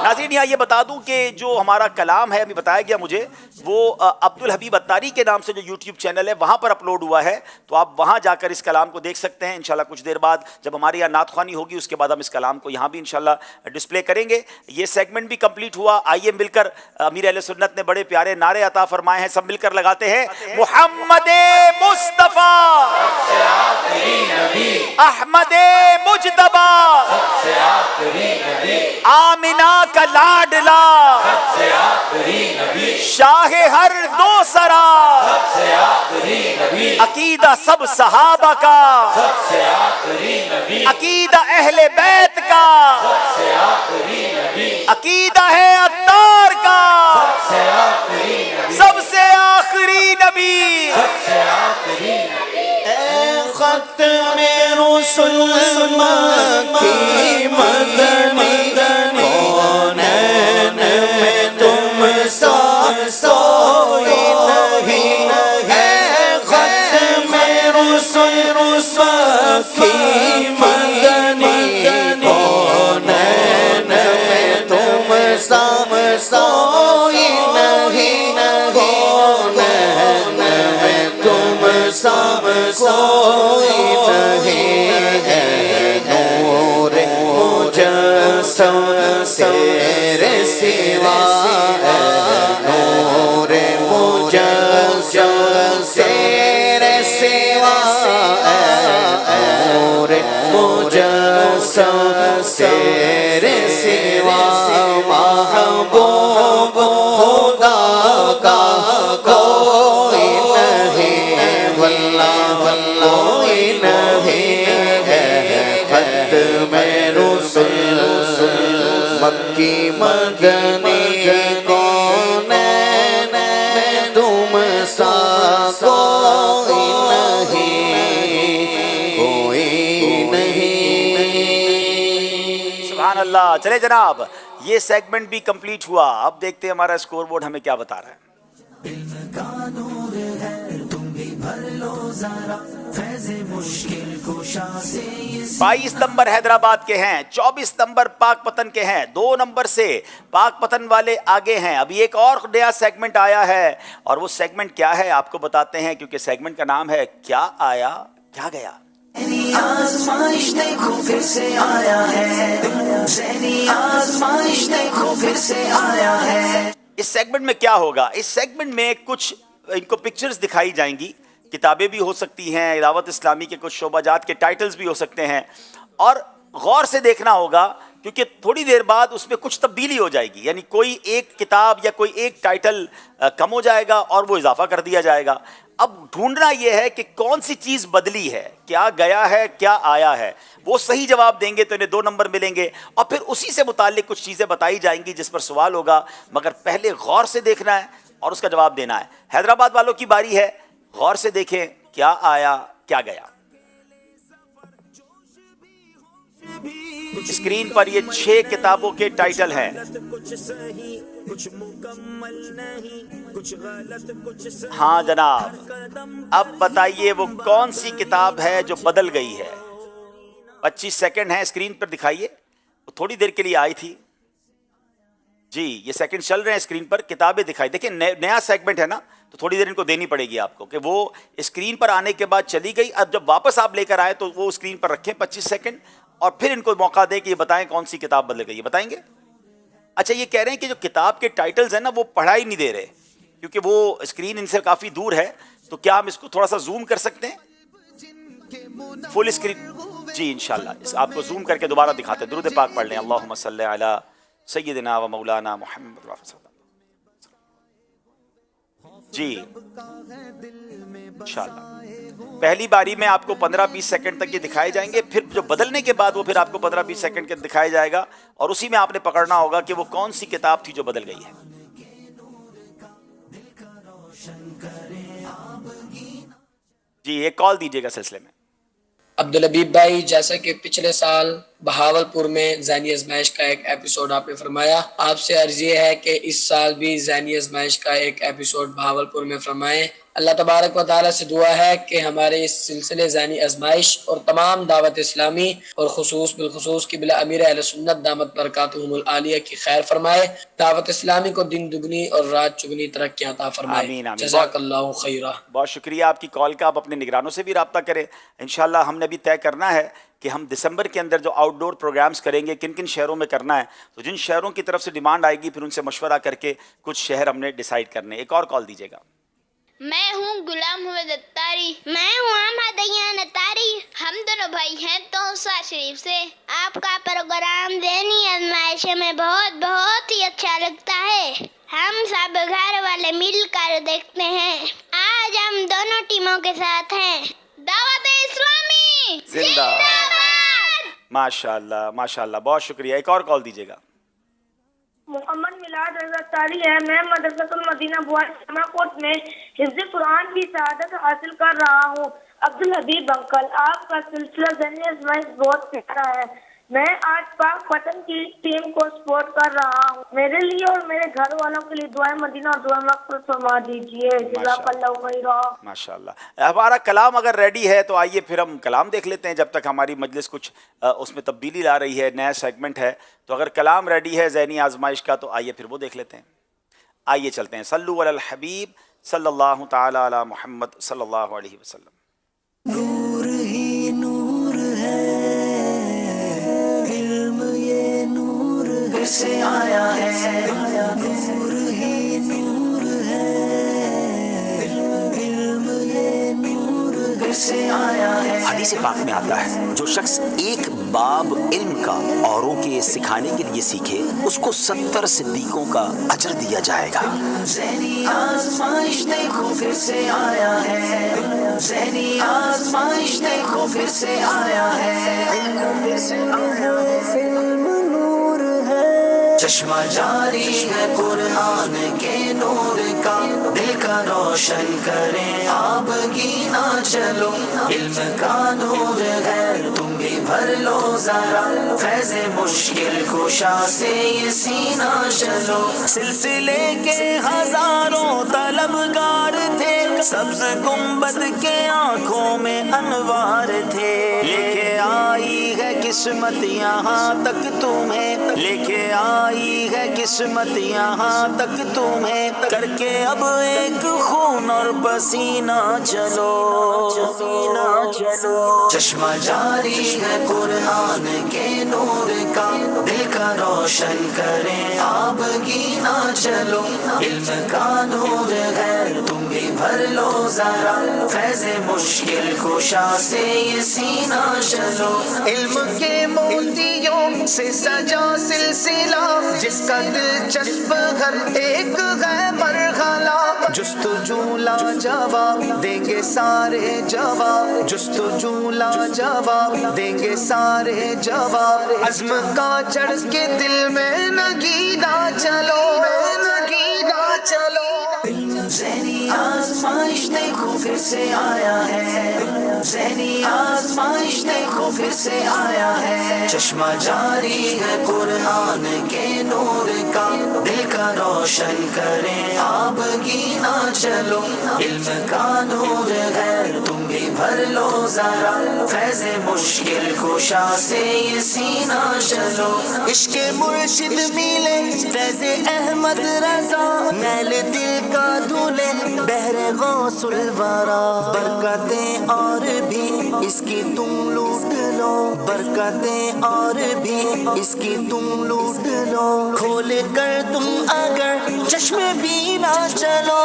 ناظرین یہاں یہ بتا دوں کہ جو ہمارا کلام ہے ابھی بتایا گیا مجھے، وہ عبدالحبیب اتاری کے نام سے جو یوٹیوب چینل ہے وہاں پر اپلوڈ ہوا ہے، تو آپ وہاں جا کر اس کلام کو دیکھ سکتے ہیں. انشاءاللہ کچھ دیر بعد جب ہماری یہاں نعت خوانی ہوگی اس کے بعد ہم اس کلام کو یہاں بھی انشاءاللہ ڈسپلے کریں گے. یہ سیگمنٹ بھی کمپلیٹ ہوا. آئیے مل کر امیر اہل سنت نے بڑے پیارے نعرے عطا فرمائے ہیں، سب مل کر لگاتے ہیں. محمد مصطفیٰ احمد مجتبی آمنہ کا لاڈلا شاہ ہر دو سرا عقیدہ سب صحابہ کا عقیدہ اہل بیت کا عقیدہ ہے عطار کا سب سے آخری نبی. اے ختم رسل مکی مدنی کونین میں تم سا کوئی نہیں. اے ختم رسل مکی مدنی کونین میں تم سا کوئی نہیں. کونین میں تم سا کوئی نہیں ہے. نور مجسم تیرے سوا نور مجسم تیرے سوا نور مجسم تیرے سوا محبوب خدا کا کوئی نہیں واللہ کوئی نہیں ہے. ختم رسل مکی مدنی کونین میں تم سا کوئی نہیں کوئی نہیں. سبحان اللہ. چلے جناب یہ سیگمنٹ بھی کمپلیٹ ہوا. اب دیکھتے ہیں ہمارا اسکور بورڈ ہمیں کیا بتا رہا ہے. کا نور ہے تم بھی بھر لو ذرا فیض مشکل کشا سے. 22 نمبر حیدرآباد کے ہیں، 24 نمبر پاک پتن کے ہیں، 2 نمبر سے پاک پتن والے آگے ہیں. ابھی ایک اور نیا سیگمنٹ آیا ہے اور وہ سیگمنٹ کیا ہے آپ کو بتاتے ہیں، کیونکہ سیگمنٹ کا نام ہے کیا آیا کیا گیا. آزمائش دیکھو پھر سے آیا ہے. ذہنی آزمائش دیکھو پھر سے آیا ہے. اس سیگمنٹ میں کیا ہوگا؟ اس سیگمنٹ میں کچھ ان کو پکچرز دکھائی جائیں گی، کتابیں بھی ہو سکتی ہیں، دعوت اسلامی کے کچھ شعبہ جات کے ٹائٹلز بھی ہو سکتے ہیں، اور غور سے دیکھنا ہوگا کیونکہ تھوڑی دیر بعد اس میں کچھ تبدیلی ہو جائے گی، یعنی کوئی ایک کتاب یا کوئی ایک ٹائٹل کم ہو جائے گا اور وہ اضافہ کر دیا جائے گا۔ اب ڈھونڈنا یہ ہے کہ کون سی چیز بدلی ہے، کیا گیا ہے کیا آیا ہے۔ وہ صحیح جواب دیں گے تو انہیں 2 نمبر ملیں گے، اور پھر اسی سے متعلق کچھ چیزیں بتائی جائیں گی جس پر سوال ہوگا، مگر پہلے غور سے دیکھنا ہے اور اس کا جواب دینا ہے۔ حیدرآباد والوں کی باری ہے، غور سے دیکھیں کیا آیا کیا گیا۔ اسکرین پر یہ 6 کتابوں کے ٹائٹل ہیں۔ ہاں جناب، اب بتائیے وہ کون سی کتاب ہے جو بدل گئی ہے؟ 25 سیکنڈ ہیں، اسکرین پر دکھائیے۔ وہ تھوڑی دیر کے لیے آئی تھی جی، یہ سیکنڈ چل رہے ہیں اسکرین پر، کتابیں دکھائی۔ دیکھیں نیا سیگمنٹ ہے نا، تو تھوڑی دیر ان کو دینی پڑے گی آپ کو، کہ وہ اسکرین پر آنے کے بعد چلی گئی، اب جب واپس آپ لے کر آئے تو وہ اسکرین پر رکھیں 25 سیکنڈ، اور پھر ان کو موقع دیں کہ یہ بتائیں کون سی کتاب بدل گئی ہے۔ بتائیں گے؟ اچھا، یہ کہہ رہے ہیں کہ جو کتاب کے ٹائٹلز ہیں نا وہ پڑھائی نہیں دے رہے، کیونکہ وہ اسکرین ان سے کافی دور ہے، تو کیا ہم اس کو تھوڑا سا زوم کر سکتے ہیں فل اسکرین؟ جی انشاءاللہ آپ کو زوم کر کے دوبارہ دکھاتے ہیں۔ درود پاک پڑھ لیں، اللہم صلی علی سیدنا و مولانا محمد صلی اللہ علیہ وسلم۔ جی انشاءاللہ پہلی باری میں آپ کو 15-20 سیکنڈ تک یہ دکھائے جائیں گے، پھر جو بدلنے کے بعد وہ پھر آپ کو 15-20 سیکنڈ کے دکھایا جائے گا، اور اسی میں آپ نے پکڑنا ہوگا کہ وہ کون سی کتاب تھی جو بدل گئی ہے۔ جی ایک کال دیجیے گا سلسلے میں۔ عبدالحبیب بھائی، جیسا کہ پچھلے سال بہاولپور میں ذہنی آزمائش کا ایک ایپیسوڈ آپ نے فرمایا، آپ سے عرض یہ ہے کہ اس سال بھی ذہنی آزمائش کا ایک ایپیسوڈ بہاولپور میں فرمائیں۔ اللہ تبارک و تعالیٰ سے دعا ہے کہ ہمارے اس سلسلے ذہنی آزمائش اور تمام دعوت اسلامی اور بالخصوص قبلہ امیر اہل سنت دامت برکاتہم العالیہ کی خیر فرمائے، دعوت اسلامی کو دن دگنی اور رات چگنی ترقی عطا فرمائے۔ آمین آمین۔ جزاک اللہ خیرہ۔ بہت شکریہ آپ کی کال کا۔ آپ اپنے نگرانوں سے بھی رابطہ کریں انشاءاللہ۔ ہم نے بھی طے کرنا ہے کہ ہم دسمبر کے اندر جو آؤٹ ڈور پروگرامز کریں گے کن کن شہروں میں کرنا ہے، تو جن شہروں کی طرف سے ڈیمانڈ آئے گی پھر ان سے مشورہ کر کے کچھ شہر ہم نے ڈیسائیڈ کرنے۔ ایک اور کال دیجیے گا۔ میں ہوں غلام محمد اتاری۔ میں ہوں احمد ایان اتاری۔ ہم دونوں بھائی ہیں توسا شریف سے۔ آپ کا پروگرام ذہنی آزمائش میں بہت ہی اچھا لگتا ہے۔ ہم سب گھر والے مل کر دیکھتے ہیں۔ آج ہم دونوں ٹیموں کے ساتھ ہیں۔ دعوت اسلامی زندہ باد۔ ماشاءاللہ ماشاءاللہ، بہت شکریہ۔ ایک اور کال دیجیے گا۔ محمد میلاد رضا تاری ہے۔ میں مدرسۃ المدینہ بوائے شمع کوٹ میں حفظ قرآن کی سعادت حاصل کر رہا ہوں۔ عبدالحبیب انکل، آپ کا سلسلہ ذہنی آزمائش بہت پیارا ہے۔ میں آج پاک پتن کی ٹیم کو سپورٹ کر رہا ہوں۔ میرے لیے اور میرے گھر والوں کے لیے دعائیں مدینہ اور دعا مغفرت فرما دیجیے۔ جزاک اللہ خیرا۔ ماشاءاللہ۔ ہمارا کلام اگر ریڈی ہے تو آئیے پھر ہم کلام دیکھ لیتے ہیں، جب تک ہماری مجلس کچھ اس میں تبدیلی لا رہی ہے، نیا سیگمنٹ ہے، تو اگر کلام ریڈی ہے ذہنی آزمائش کا تو آئیے پھر وہ دیکھ لیتے ہیں۔ آئیے چلتے ہیں۔ صلو علی الحبیب صلی اللہ تعالی علی محمد صلی اللہ علیہ وسلم۔ نور ہی نور ہے، علم یہ نور ہے سے آیا ہے، نور ہی نور ہے، علم یہ نور سے آیا ہے۔ حدیث پاک میں آتا ہے جو شخص ایک باب علم کا اوروں کے سکھانے کے لیے سیکھے اس کو 70 صدیقوں کا اجر دیا جائے گا۔ ذہنی آزمائش دیکھو پھر سے آیا ہے، ذہنی آزمائش دیکھو پھر سے آیا ہے، علم نور ہے، چشمہ جاری ہے قرآن کے نور کا، دل کا روشن کریں آبگی نہ چلو، علم کا نور ہے تم بھی بھر لو ذرا، فیض مشکل کشا سے یہ سینہ چلو، سلسلے کے ہزاروں طلبگار تھے، سبز گنبد کے آنکھوں میں انوار تھے، لے کے آئی ہے قسمت یہاں تک تمہیں، لے کے آئی ہے قسمت یہاں تک تمہیں، کر کے اب ایک خون اور پسینہ چلو، چشمہ جاری ہے قرآن کے نور کا، دل کا کا روشن کریں آبگی نہ چلو علم کا نور ہے تم بھی بھر لو ذرا فیض مشکل کشا سے یہ سینہ چلو علم کے موتیوں سے سجا سلسلہ جس کا دلچسپ ہر ایک ہے مرحلہ جستجو لا جواب دیں گے سارے جواب جستجو لا جواب دیں گے سارے جواب عزم کا چڑھ کے دل میں نگیدہ چلو نگیدہ چلو ذہنی آزمائش دیکھو پھر سے آیا ہے ذہنی آزمائش دیکھو پھر سے آیا ہے چشمہ جاری ہے قرآن کے نور کا دل کا روشن کریں آبگی نہ چلو علم کا نور ہے تم بھی بھر لو ذرا فیض مشکل کشا سے یہ سینہ چلو عشق مرشد ملے فیض احمد رضا میل دل کا دھلے بحر غوث الورا برکتیں اور بھی اس کی تم لوٹ لو برکتیں اور بھی اس کی تم لوٹ لو کھول کر تم اگر چشمے بھی نہ چلو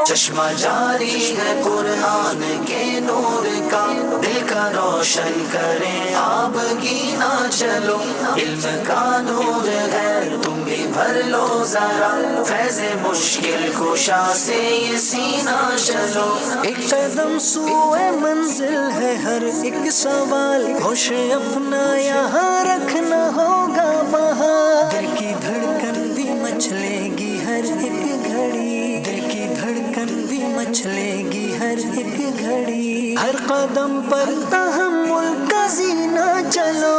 چشمہ جاری ہے قرآن کے نور کا دل کا روشن کریں آبگی نہ چلو علم کا نور ہے تم بھی بھر لو ذرا فیض مشکل کشا سے یہ سینہ چلو ایک قدم سوئے منزل ہے ہر ایک سوال ہوش اپنا یہاں رکھنا ہوگا وہاں دل کی دھڑکن بھی مچلے گی ہر ایک گھڑی دل کی دھڑکن بھی مچلے گی ہر ایک گھڑی ہر قدم پر تحمل کا زینہ چلو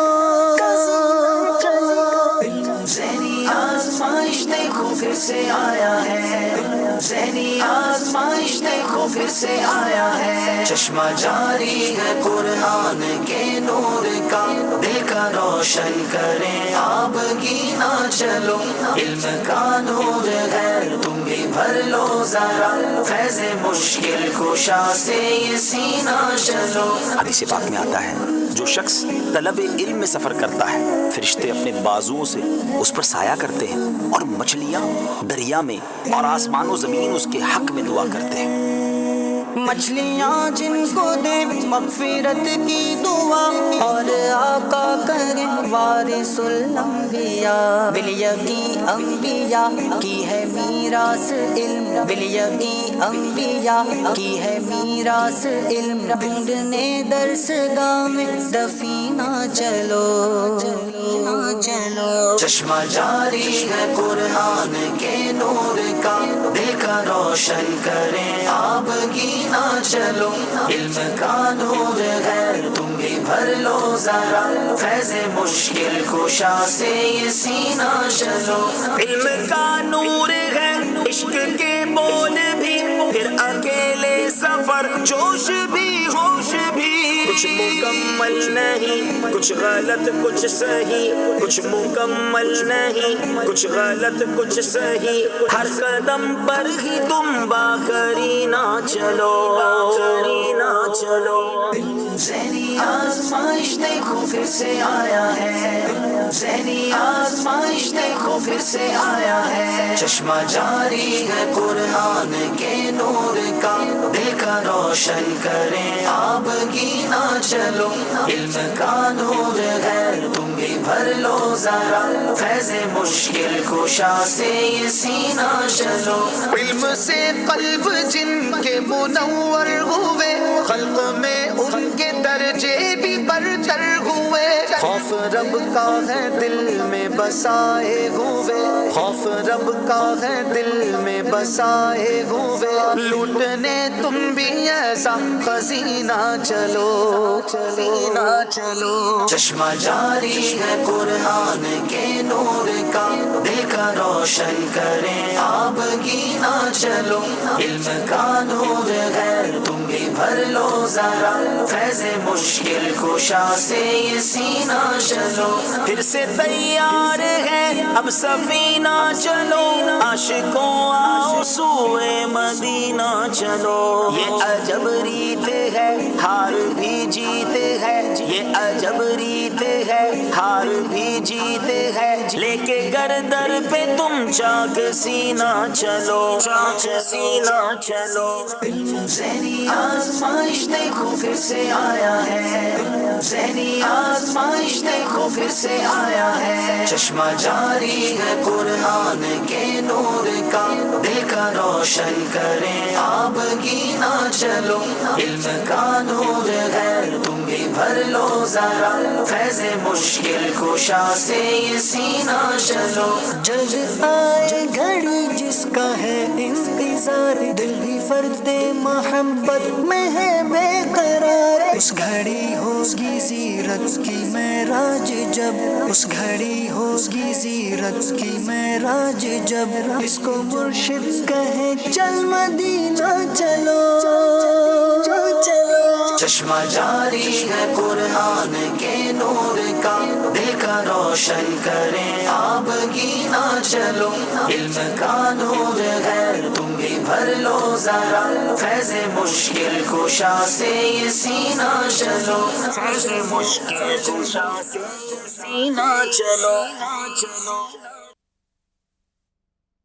ذہنی آزمائش دیکھو پھر سے آیا ہے ذہنی آزمائش دیکھو پھر سے آیا ہے چشمہ جاری ہے قرآن کے نور کا دل کا روشن کریں آبگی نہ چلو علم کا نور ہے تم بھی بھر لو ذرا فیض مشکل کشا سے یہ سینہ چلو حدیث پاک میں آتا ہے جو شخص طلب علم میں سفر کرتا ہے فرشتے اپنے بازوؤں سے اس پر سایہ کرتے ہیں اور مچھلیاں دریا میں اور آسمان و زمین اس کے حق میں دعا کرتے ہیں مچھلیاں جن کو دے مغفرت کی دعا اور آقا کرے وارث الانبیاء بالیقین انبیاء کی ہے میراث علم بالیقین انبیاء کی ہے میراث علم ڈھونڈنے درس گاہ میں دفینہ چلو چشمہ جاری ہے قرآن کے نور کا دل کا روشن کریں آبگی نہ چلو علم کا نور ہے تم بھی بھر لو ذرا فیض مشکل کشا سے یہ سینہ چلو علم کا نور ہے عشق کے بول بھی پھر اکیلے سفر جوش بھی ہوش بھی کچھ مکمل نہیں کچھ غلط کچھ صحیح کچھ مکمل نہیں کچھ غلط کچھ صحیح ہر قدم پر ہی تم باخری نہ چلو ذہنی آزمائش دیکھو پھر سے آیا ہے ذہنی آزمائش دیکھو پھر سے آیا ہے چشمہ جاری ہے قرآن کے نور کا دل کا روشن کریں آبگی نہ چلو علم کا نور ہے تم بھی بھر لو ذرا فیض مشکل کشا سے یہ سینہ چلو علم سے قلب جن کے منور ہوئے خلق میں ان کے درجے بھی برتر ہوئے خوف رب کا ہے دل میں بسائے ہوئے خوف رب کا ہے دل میں بسائے ہوئے لوٹنے تم بھی ایسا خزینہ چلو چشمہ جاری ہے قرآن کے نور کا دل کا روشن کریں آبگی نہ چلو علم کا نور ہے تم بھی بھر لو ذرا فیض مشکل کشا سے یہ سینہ چلو پھر سے تیار ہے اب سفینہ چلو عاشقوں آؤ سوئے مدینہ چلو یہ عجب ریت ہے ہار بھی جیت ہے یہ عجب ریت ہے ہار بھی جیت ہے لیکے گردر پہ تم چاک سینہ چلو چاک سینہ چلو ذہنی آزمائش دیکھو پھر سے آیا ہے ذہنی آزمائش دیکھو پھر سے آیا ہے چشمہ جاری ہے قرآن کے نور کا دل کا روشن کریں آپ گینا چلو علم کا نور ہے تم بھی بھر لو ذرا فیض مشکل کشا سے یہ سینہ چلو جلد آئے گھڑی جس کا ہے انتظار دل بھی فرد محبت میں ہے بے قرار اس گھڑی ہوگی زیرت کی معراج جب اس گھڑی ہوگی زیرت کی معراج جب اس کو مرشد کہے چل مدینہ چلو چشمہ جاری ہے قرآن کے نور کا دل کا روشن کریں آپ گینا چلو علم کا نور ہے تم بھی بھر لو ذرا فیض مشکل کشا سے یہ سینہ چلو فیض مشکل کشا سے یہ سینہ چلو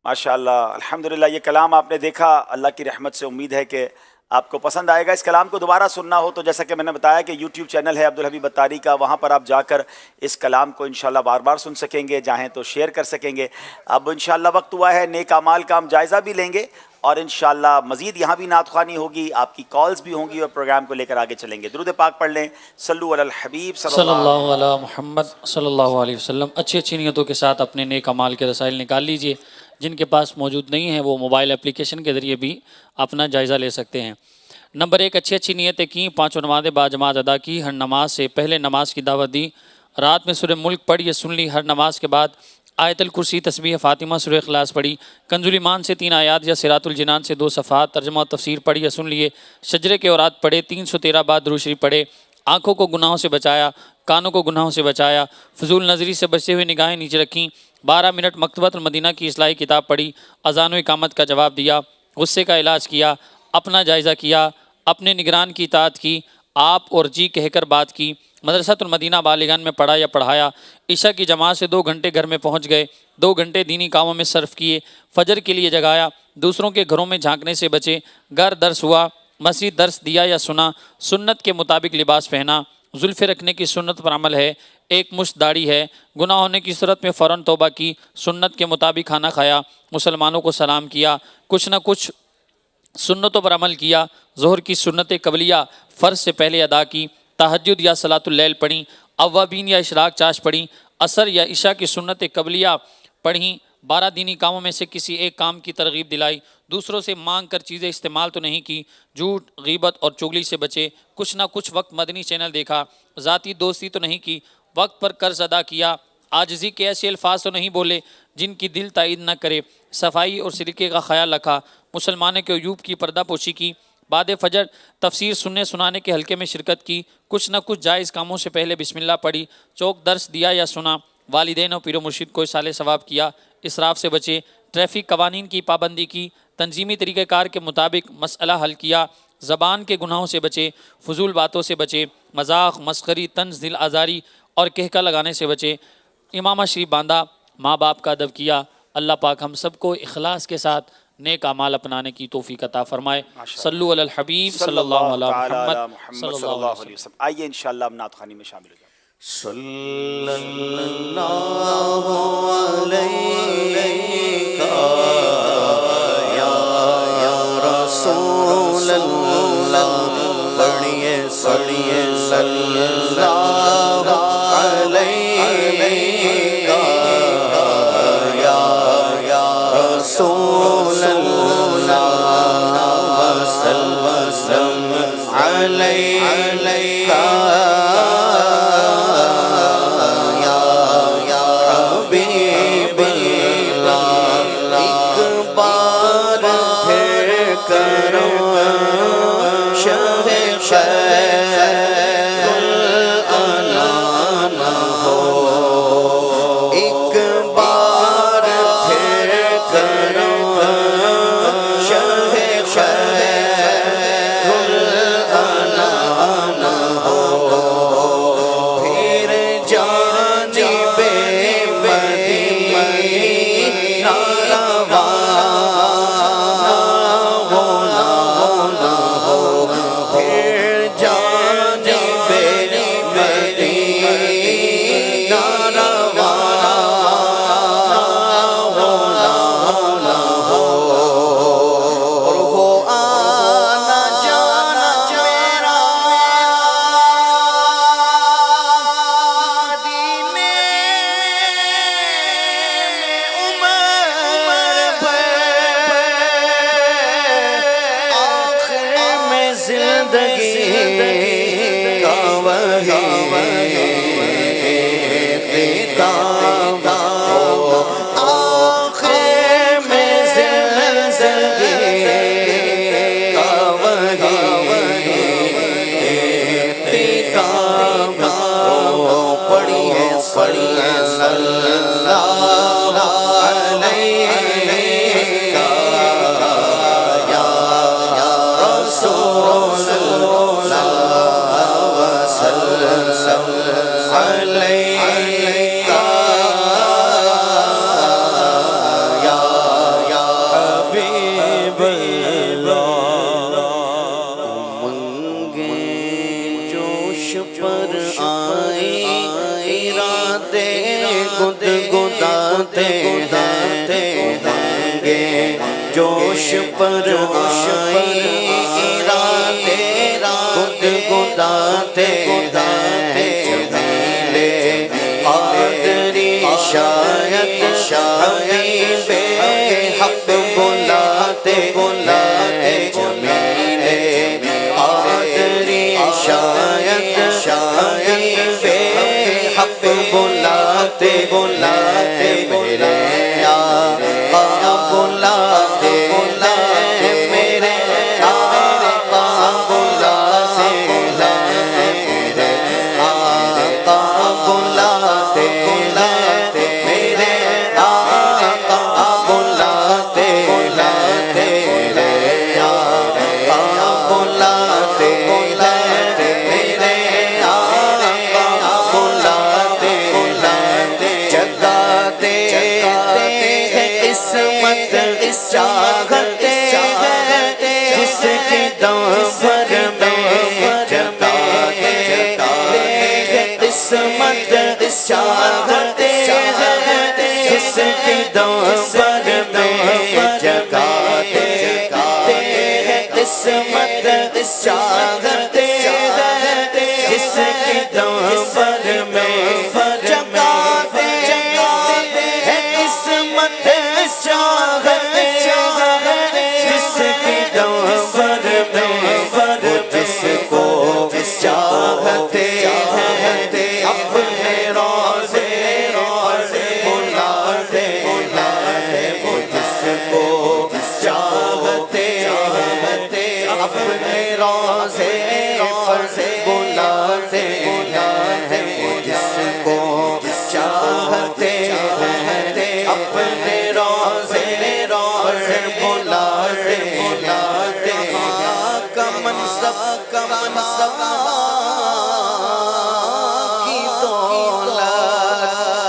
ماشاءاللہ الحمدللہ یہ کلام آپ نے دیکھا اللہ کی رحمت سے امید ہے کہ آپ کو پسند آئے گا اس کلام کو دوبارہ سننا ہو تو جیسا کہ میں نے بتایا کہ یوٹیوب چینل ہے عبدالحبیب اتاری کا وہاں پر آپ جا کر اس کلام کو انشاءاللہ بار بار سن سکیں گے چاہیں تو شیئر کر سکیں گے اب انشاءاللہ وقت ہوا ہے نیک اعمال کا ہم جائزہ بھی لیں گے اور انشاءاللہ مزید یہاں بھی نعت خوانی ہوگی آپ کی کالز بھی ہوں گی اور پروگرام کو لے کر آگے چلیں گے درود پاک پڑھ لیں صلو علی الحبیب صلی اللہ علی محمد صلی اللہ علیہ وسلم اچھی اچھی نیتوں کے ساتھ اپنے نیک اعمال کے رسائل نکال لیجئے جن کے پاس موجود نہیں ہیں وہ موبائل اپلیکیشن کے ذریعے بھی اپنا جائزہ لے سکتے ہیں نمبر 1 اچھی اچھی نیتیں کی 5 نمازیں باجماعت ادا کی ہر نماز سے پہلے نماز کی دعوت دی رات میں سورہ ملک پڑھی یا سن لی ہر نماز کے بعد آیت الکرسی تسبیح فاطمہ سورہ اخلاص پڑھی کنز الایمان سے 3 آیات یا صراط الجنان سے 2 صفحات ترجمہ و تفسیر پڑھی یا سن لیے شجرے کے اورات پڑھے 313 بار درود شریف پڑھے آنکھوں کو گناہوں سے بچایا کانوں کو گناہوں سے بچایا فضول نظری سے بچتے ہوئے نگاہیں نیچے رکھیں 12 منٹ مکتبۃ المدینہ کی اصلاحی کتاب پڑھی اذان و اقامت کا جواب دیا غصے کا علاج کیا اپنا جائزہ کیا اپنے نگران کی اطاعت کی آپ اور جی کہہ کر بات کی مدرسۃ المدینہ بالغان میں پڑھا یا پڑھایا عشاء کی جماعت سے 2 گھنٹے گھر میں پہنچ گئے 2 گھنٹے دینی کاموں میں صرف کیے فجر کے لیے جگایا دوسروں کے گھروں میں جھانکنے سے بچے گھر درس ہوا مسجد درس دیا یا سنا سنت کے مطابق لباس پہنا زلفے رکھنے کی سنت پر عمل ہے 1 مشت داڑھی ہے گناہ ہونے کی صورت میں فوراً توبہ کی سنت کے مطابق کھانا کھایا مسلمانوں کو سلام کیا کچھ نہ کچھ سنتوں پر عمل کیا ظہر کی سنت قبلیہ فرض سے پہلے ادا کی تہجد یا صلاۃ اللیل پڑھیں اوابین یا اشراق چاش پڑھیں عصر یا عشاء کی سنت قبلیہ پڑھیں 12 دینی کاموں میں سے کسی ایک کام کی ترغیب دلائی دوسروں سے مانگ کر چیزیں استعمال تو نہیں کی جھوٹ غیبت اور چغلی سے بچے کچھ نہ کچھ وقت مدنی چینل دیکھا ذاتی دوستی تو نہیں کی وقت پر قرض ادا کیا عاجزی کے ایسے الفاظ تو نہیں بولے جن کی دل تائید نہ کرے صفائی اور سلیقے کا خیال رکھا مسلمانوں کے عیوب کی پردہ پوشی کی بعد فجر تفسیر سننے سنانے کے حلقے میں شرکت کی کچھ نہ کچھ جائز کاموں سے پہلے بسم اللہ پڑھی چوک درس دیا یا سنا والدین اور پیر و مرشد کو اصالہ ثواب کیا اسراف سے بچے ٹریفک قوانین کی پابندی کی تنظیمی طریقہ کار کے مطابق مسئلہ حل کیا زبان کے گناہوں سے بچے فضول باتوں سے بچے مذاق مسخری طنز دل آزاری اور کہکا لگانے سے بچے امامہ شریف باندھا ماں باپ کا ادب کیا اللہ پاک ہم سب کو اخلاص کے ساتھ نیک اعمال اپنانے کی توفیق عطا فرمائے صلو علی الحبیب صلی اللہ علی محمد صلی اللہ علیہ وسلم آئیے انشاءاللہ ہم نعت خوانی میں شامل ہو جائیں صلی اللہ علیہ یا رسول اللہ پڑھیے صلی اللہ علیہ یا رسول اللہ وسلم علیہ زندگی کا وہی خطاب آخر میں زندگی کا وہی خطاب پڑھیے صلی اللہ علیہ یا رسول اللہ وسلم علیہ یا حبیب اللہ امنگیں جوش پر آئے ارادے گدگداتے گے جوش پر آئے ارادے گدگداتے جمیلے قادری شاید حبیب حق بلاتے جمیلے قادری شاید حبیب حق بلاتے میرے آقا بلاتے میرے آقا بلاتے میرے آقا بلاتے میرے آقا بلاتے میرے آقا بلاتے میرے آقا بلاتے جگاتے قسمت چاہتے جس کی دامن میں جگاتے قسمت چاہتے جس کی دامن میں جگاتے قسمت چاہتے جس کی دامن میں جگاتے قسمت چاہتے جس کی دامن میں جس کو چاہتے اپنے روزے بلاتے وہ جس کو چاہتے اپنے روزے بلاتے وہ جس کو چاہتے اپنے روزے بلاتے منصب کی دولت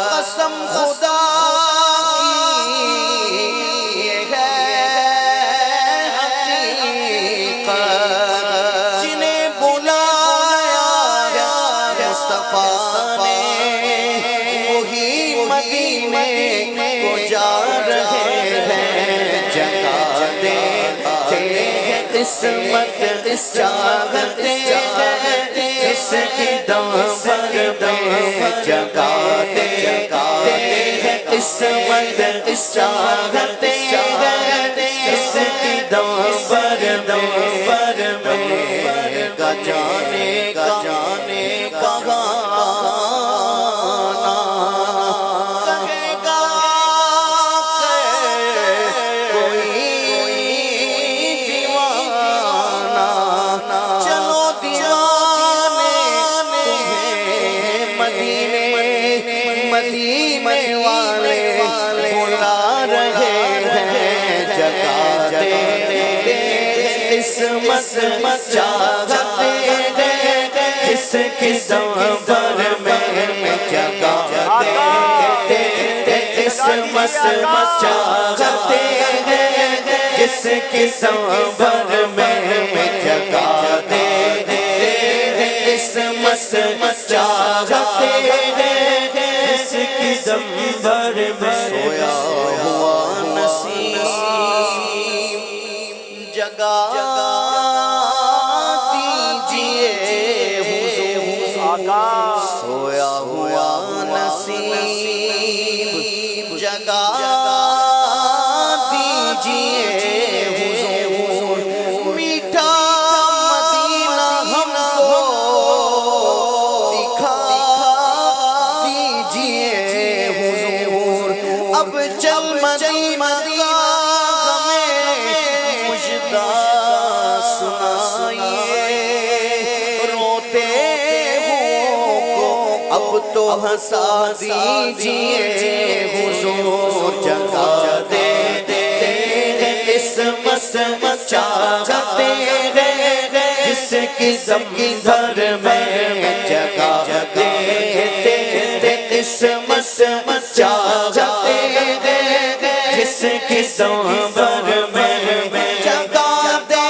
قسم خدا کی ہے حقیقت جنہیں بلایا مصطفیٰ نے وہی مدینے کو جا رہے ہیں جگاتے قسمت چاہتے اس کی دامن میں جگاتے قسمت چاہتے اس کی دامن میں جانے کہاں مدینے والے بلا رہے ہیں جگاتے قسمت چاہتے اس کی دامن میں جگاتے قسمت چاہتے اس کی دامن میں جگاتے قسمت چاہتے اس کی دامن میں سویا ہوا نسیم جگا دیجئے حضور سویا ہوا نسیم جگا دیجئے حضور میٹھا مدینہ اب چل مدینہ کا ہمیں مجدہ سنائیے، روتے ہو اب تو ہنسا دیجئے، حضور جگا دے اس مسمت چاہتے ہیں جس کی زمین بھر میں جگہ دے، اس مسمت چاہتے ہیں جس کی زمین بھر میں جگہ دے،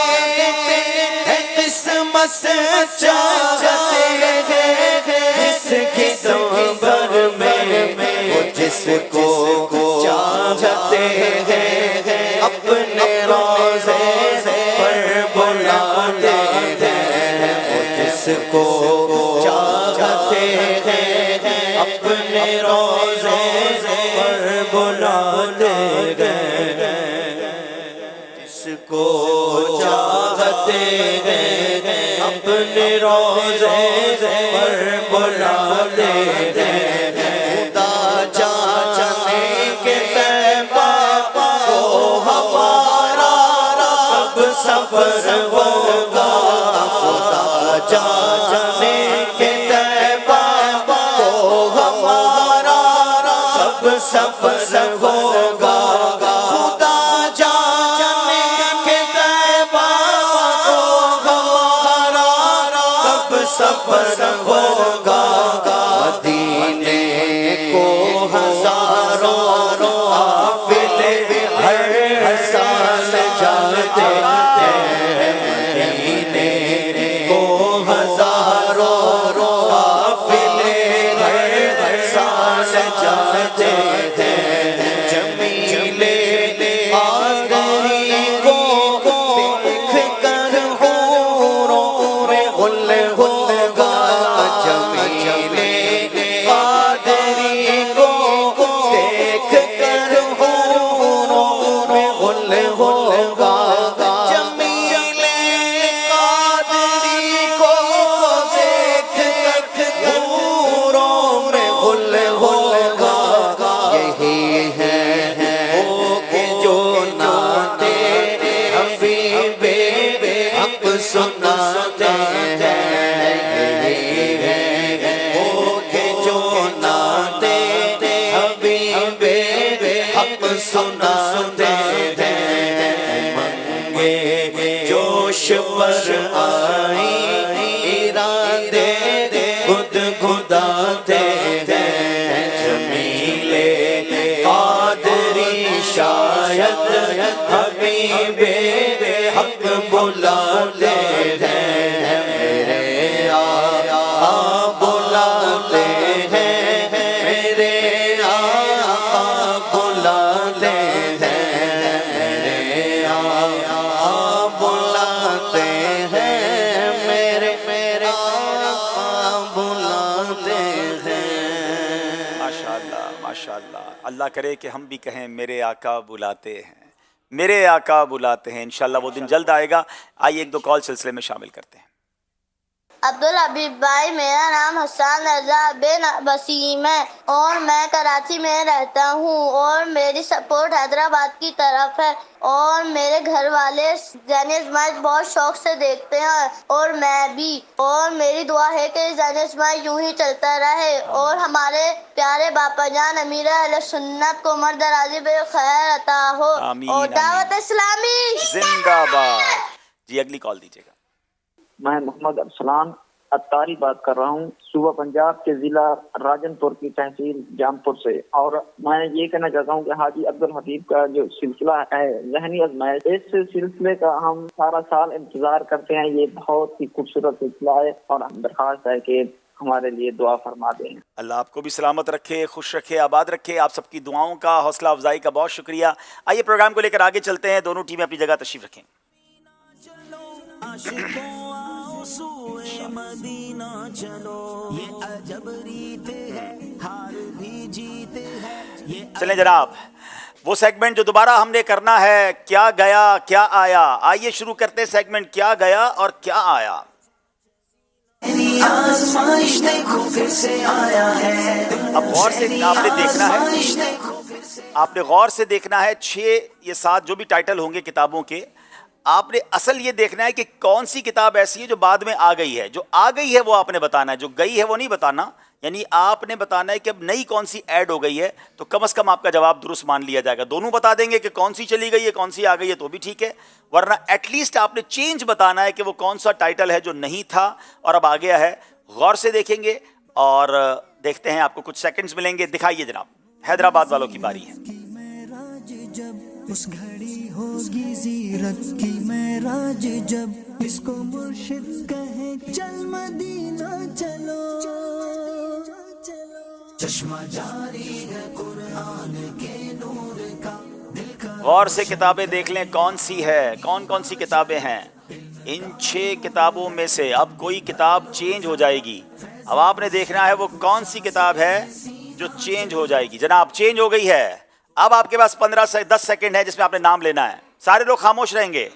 اس مسمت چاہتے ہیں جس کی زمین بھر میں، وہ جس کو چاہتے ہیں اپنے روضے پر بلاتے ہیں، وہ جس کو چاہتے ہیں اپنے روضے پر بلاتے ہیں، جس کو چاہتے ہیں اپنے روضے پر بلاتے ہیں، خدا جانے کے سفر ہوگا، خدا جانے کے طیبہ کو ہمارا کب سفر ہوگا، خدا جانے کے طیبہ کو ہمارا کب سفر ہوگا، مدینے کو ہزاروں قافلے ہر سال جاتے ہیں، مدینے کو ہزاروں قافلے ہر سال جاتے ہیں، جمیل قادری کو دیکھ کر حوروں میں غل ہوگا، جمیل قادری کو دیکھ کر حوروں میں غل ہوگا، جمیل قادری کو دیکھ کر حوروں میں غل ہوگا، یہی ہے وہ کہ جو نعتِ حبیبِ حق سناتے ہیں، یہی ہے وہ کہ جو نعتِ حبیبِ حق سناتے ہیں، منگے جوش پر آئی ارادے گدگداتے ہیں، جمیل قادری شاید حبیب حق بلاتے ہیں، میرے آقا بلاتے ہیں، میرے آقا بلاتے ہیں، میرے آقا بلاتے ہیں، میرے آقا بلاتے ہیں۔ ماشاءاللہ ماشاءاللہ، اللہ کرے کہ ہم بھی کہیں میرے آقا بلاتے ہیں، میرے آقا بلاتے ہیں، انشاءاللہ وہ دن جلد آئے گا۔ آئیے ایک دو کال سلسلے میں شامل کرتے ہیں۔ عبدالحبیب بھائی، میرا نام حسان رضا بن وسیم ہے اور میں کراچی میں رہتا ہوں اور میری سپورٹ حیدرآباد کی طرف ہے، اور میرے گھر والے زینس میچ بہت شوق سے دیکھتے ہیں اور میں بھی، اور میری دعا ہے کہ زینس میچ یوں ہی چلتا رہے اور ہمارے پیارے باپا جان امیر اہل سنت کو عمر درازی بے خیر عطا ہو، اور دعوت اسلامی زندہ باد۔ جی اگلی کال دیجیے گا۔ میں محمد ارسلان اتاری بات کر رہا ہوں، صوبہ پنجاب کے ضلع راجن پور کی تحصیل جامپور سے، اور میں یہ کہنا چاہتا ہوں کہ حاجی عبدالحبیب کا جو سلسلہ ہے ذہنی آزمائش، اس سلسلے کا ہم سارا سال انتظار کرتے ہیں، یہ بہت ہی خوبصورت سلسلہ ہے اور ہم درخواست ہے کہ ہمارے لیے دعا فرما دیں۔ اللہ آپ کو بھی سلامت رکھے، خوش رکھے، آباد رکھے، آپ سب کی دعاؤں کا، حوصلہ افزائی کا بہت شکریہ۔ آئیے پروگرام کو لے کر آگے چلتے ہیں، دونوں ٹیمیں اپنی جگہ تشریف رکھیں۔ مدینہ چلو، یہ عجب ریت ہے، ہار بھی جیتے ہیں۔ چلیں جناب، وہ سیگمنٹ جو دوبارہ ہم نے کرنا ہے، کیا گیا کیا آیا۔ آئیے شروع کرتے ہیں سیگمنٹ کیا گیا اور کیا آیا۔ آزمائش دیکھو پھر سے آیا ہے، اب غور سے آپ نے دیکھنا ہے، آپ نے غور سے دیکھنا ہے 6 یا 7 جو بھی ٹائٹل ہوں گے کتابوں کے، آپ نے اصل یہ دیکھنا ہے کہ کون سی کتاب ایسی ہے جو بعد میں آ گئی ہے. جو آ گئی ہے وہ آپ نے بتانا ہے، جو گئی ہے وہ نہیں بتانا. یعنی آپ نے بتانا ہے کہ اب نئی کون سی ایڈ ہو گئی ہے، تو کم از کم آپ کا جواب درست مان لیا جائے گا. دونوں بتا دیں گے کہ کون سی چلی گئی ہے کون سی آ گئی ہے تو بھی ٹھیک ہے، ورنہ ایٹ لیسٹ آپ نے چینج بتانا ہے کہ وہ کون سا ٹائٹل ہے جو نہیں تھا اور اب آ گیا ہے. غور سے دیکھیں گے اور دیکھتے ہیں، آپ کو کچھ سیکنڈز ملیں گے. دکھائیے جناب. حیدرآباد والوں کی باری ہے. اس گھڑی ہوگی زیرت کی معراج جب، اس کو مرشد کہے چل مدینہ چلو، چشمہ جاری ہے قرآن کے نور کا. غور سے کتابیں دیکھ لیں کون سی ہے، کون کون سی کتابیں ہیں. ان 6 کتابوں میں سے اب کوئی کتاب چینج ہو جائے گی. اب آپ نے دیکھنا ہے وہ کون سی کتاب ہے جو چینج ہو جائے گی. جناب چینج ہو گئی ہے. اب آپ کے پاس 15 سے 10 سیکنڈ ہے جس میں آپ نے نام لینا ہے. سارے لوگ خاموش رہیں گے.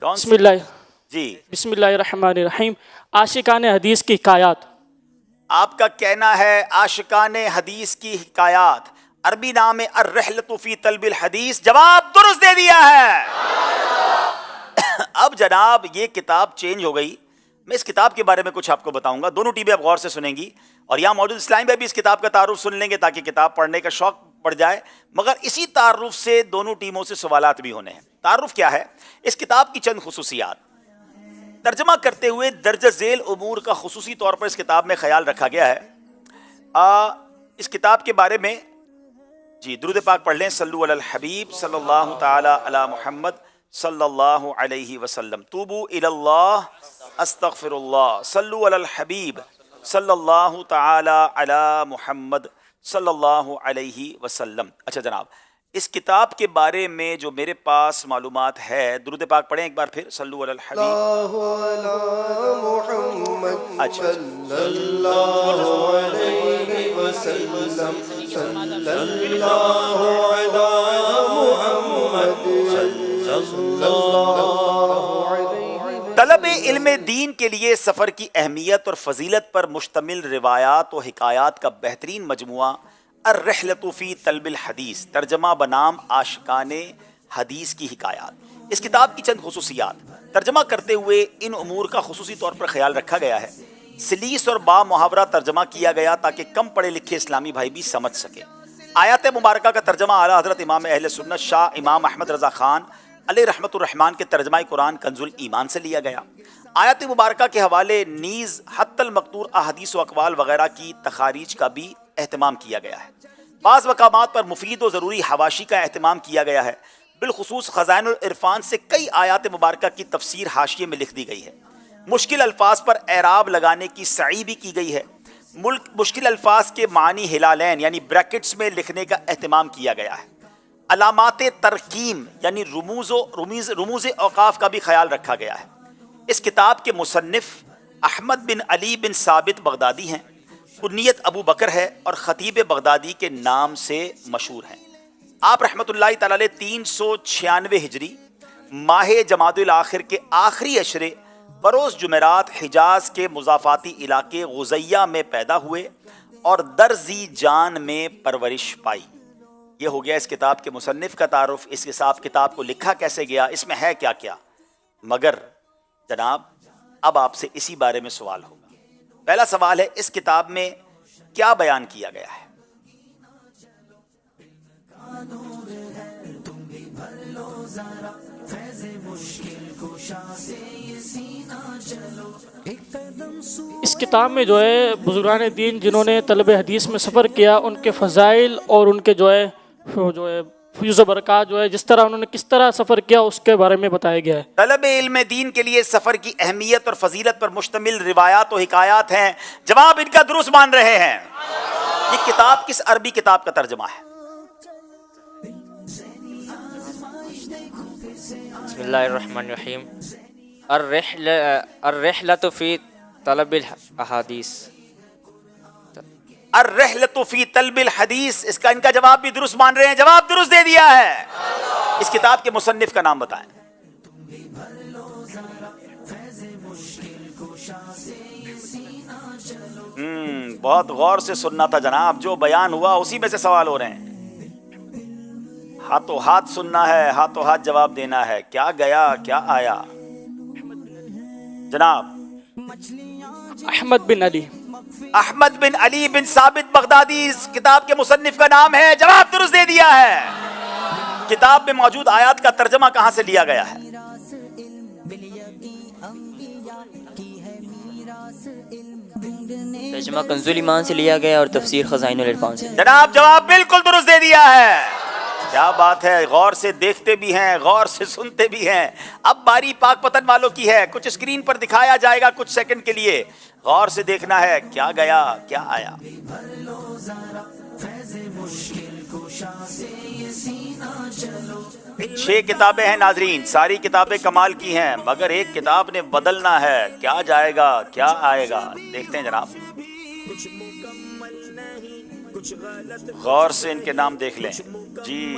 بسم اللہ جی بسم اللہ الرحمن الرحیم. عاشقان حدیث کی حکایات. آپ کا کہنا ہے عاشقان حدیث کی حکایات. عربی نام ہے الرحلۃ فی طلب الحدیث. جواب درست دے دیا ہے. اب جناب یہ کتاب چینج ہو گئی. میں اس کتاب کے بارے میں کچھ آپ کو بتاؤں گا. دونوں ٹیمیں آپ غور سے سنیں گی اور یہاں موجود اسلام بھائی بھی اس کتاب کا تعارف سن لیں گے تاکہ کتاب پڑھنے کا شوق بڑھ جائے. مگر اسی تعارف سے دونوں ٹیموں سے سوالات بھی ہونے ہیں. تعارف کیا ہے؟ اس کتاب کی چند خصوصیات. ترجمہ کرتے ہوئے درجہ ذیل امور کا خصوصی طور پر اس کتاب میں خیال رکھا گیا ہے. اس کتاب کے بارے میں جی درود پاک پڑھ لیں. صلو علی الحبیب صلی اللہ تعالی علی محمد صلی اللہ علیہ وسلم. توبو الی اللہ استغفر اللہ. صلو علی الحبیب صلی اللہ تعالی علی محمد صلی اللہ علیہ وسلم. اچھا جناب اس کتاب کے بارے میں جو میرے پاس معلومات ہے، درود پاک پڑھیں ایک بار پھر. صلو علی الحبیب اچھا طلب علم دین کے لیے سفر کی اہمیت اور فضیلت پر مشتمل روایات و حکایات کا بہترین مجموعہ الرحلۃ فی طلب الحدیث، ترجمہ بنام عاشقان حدیث کی حکایات. اس کتاب کی چند خصوصیات. ترجمہ کرتے ہوئے ان امور کا خصوصی طور پر خیال رکھا گیا ہے. سلیس اور با محاورہ ترجمہ کیا گیا تاکہ کم پڑھے لکھے اسلامی بھائی بھی سمجھ سکیں. آیات مبارکہ کا ترجمہ اعلیٰ حضرت امام اہل سنت شاہ امام احمد رضا خان علیہ رحمت الرحمن کے ترجمہ قرآن کنز الایمان سے لیا گیا. آیات مبارکہ کے حوالے نیز حتی المقتور احادیث و اقوال وغیرہ کی تخاریج کا بھی اہتمام کیا گیا ہے. بعض مقامات پر مفید و ضروری حواشی کا اہتمام کیا گیا ہے. بالخصوص خزائن العرفان سے کئی آیات مبارکہ کی تفسیر حاشیے میں لکھ دی گئی ہے. مشکل الفاظ پر اعراب لگانے کی سعی بھی کی گئی ہے. مشکل الفاظ کے معنی ہلالین یعنی بریکٹس میں لکھنے کا اہتمام کیا گیا ہے. علامات ترقیم یعنی رموز اوقاف کا بھی خیال رکھا گیا ہے. اس کتاب کے مصنف احمد بن علی بن ثابت بغدادی ہیں. کنیت ابو بکر ہے اور خطیب بغدادی کے نام سے مشہور ہیں. آپ رحمۃ اللہ تعالی علیہ 396 ہجری ماہ جمادی الاخر کے آخری عشرے بروز جمعرات حجاز کے مضافاتی علاقے غزیہ میں پیدا ہوئے اور درزی جان میں پرورش پائی. یہ ہو گیا اس کتاب کے مصنف کا تعارف. اس کے ساتھ کتاب کو لکھا کیسے گیا، اس میں ہے کیا کیا. مگر جناب اب آپ سے اسی بارے میں سوال ہوگا. پہلا سوال ہے اس کتاب میں کیا بیان کیا گیا ہے؟ اس کتاب میں جو ہے بزرگان دین جنہوں نے طلب حدیث میں سفر کیا ان کے فضائل اور ان کے جو ہے فیض و برکات جو ہے جس طرح انہوں نے کس طرح سفر کیا اس کے بارے میں بتایا گیا ہے. طلب علم دین کے لیے سفر کی اہمیت اور فضیلت پر مشتمل روایات و حکایات ہیں. جواب ان کا درست مان رہے ہیں. یہ کتاب کس عربی کتاب کا ترجمہ ہے؟ بسم اللہ الرحمن الرحیم. الرحلۃ فی طلب الحدیث. الرحلۃ فی طلب الحدیث، اس کا ان کا جواب بھی درست مان رہے ہیں. جواب درست دے دیا ہے. اس کتاب کے مصنف کا نام بتائیں. بہت غور سے سننا تھا جناب، جو بیان ہوا اسی میں سے سوال ہو رہے ہیں. ہاتھوں ہاتھ سننا ہے، ہاتھوں ہاتھ جواب دینا ہے. کیا گیا کیا آیا جناب؟ احمد بن علی. احمد بن علی بن ثابت بغدادی اس کتاب کے مصنف کا نام ہے. جواب درست دے دیا ہے. کتاب میں موجود آیات کا ترجمہ کہاں سے لیا گیا ہے؟ ترجمہ کنز الایمان سے لیا گیا اور تفسیر خزائن العرفان سے. جناب جواب بالکل درست دے دیا ہے. کیا بات ہے، غور سے دیکھتے بھی ہیں، غور سے سنتے بھی ہیں. اب باری پاک پتن والوں کی ہے. کچھ اسکرین پر دکھایا جائے گا کچھ سیکنڈ کے لیے، غور سے دیکھنا ہے. کیا گیا کیا آیا؟ 6 کتابیں ہیں ناظرین، ساری کتابیں کمال کی ہیں، مگر ایک کتاب نے بدلنا ہے. کیا جائے گا کیا آئے گا؟ دیکھتے ہیں جناب. غور سے ان کے نام دیکھ لیں جی.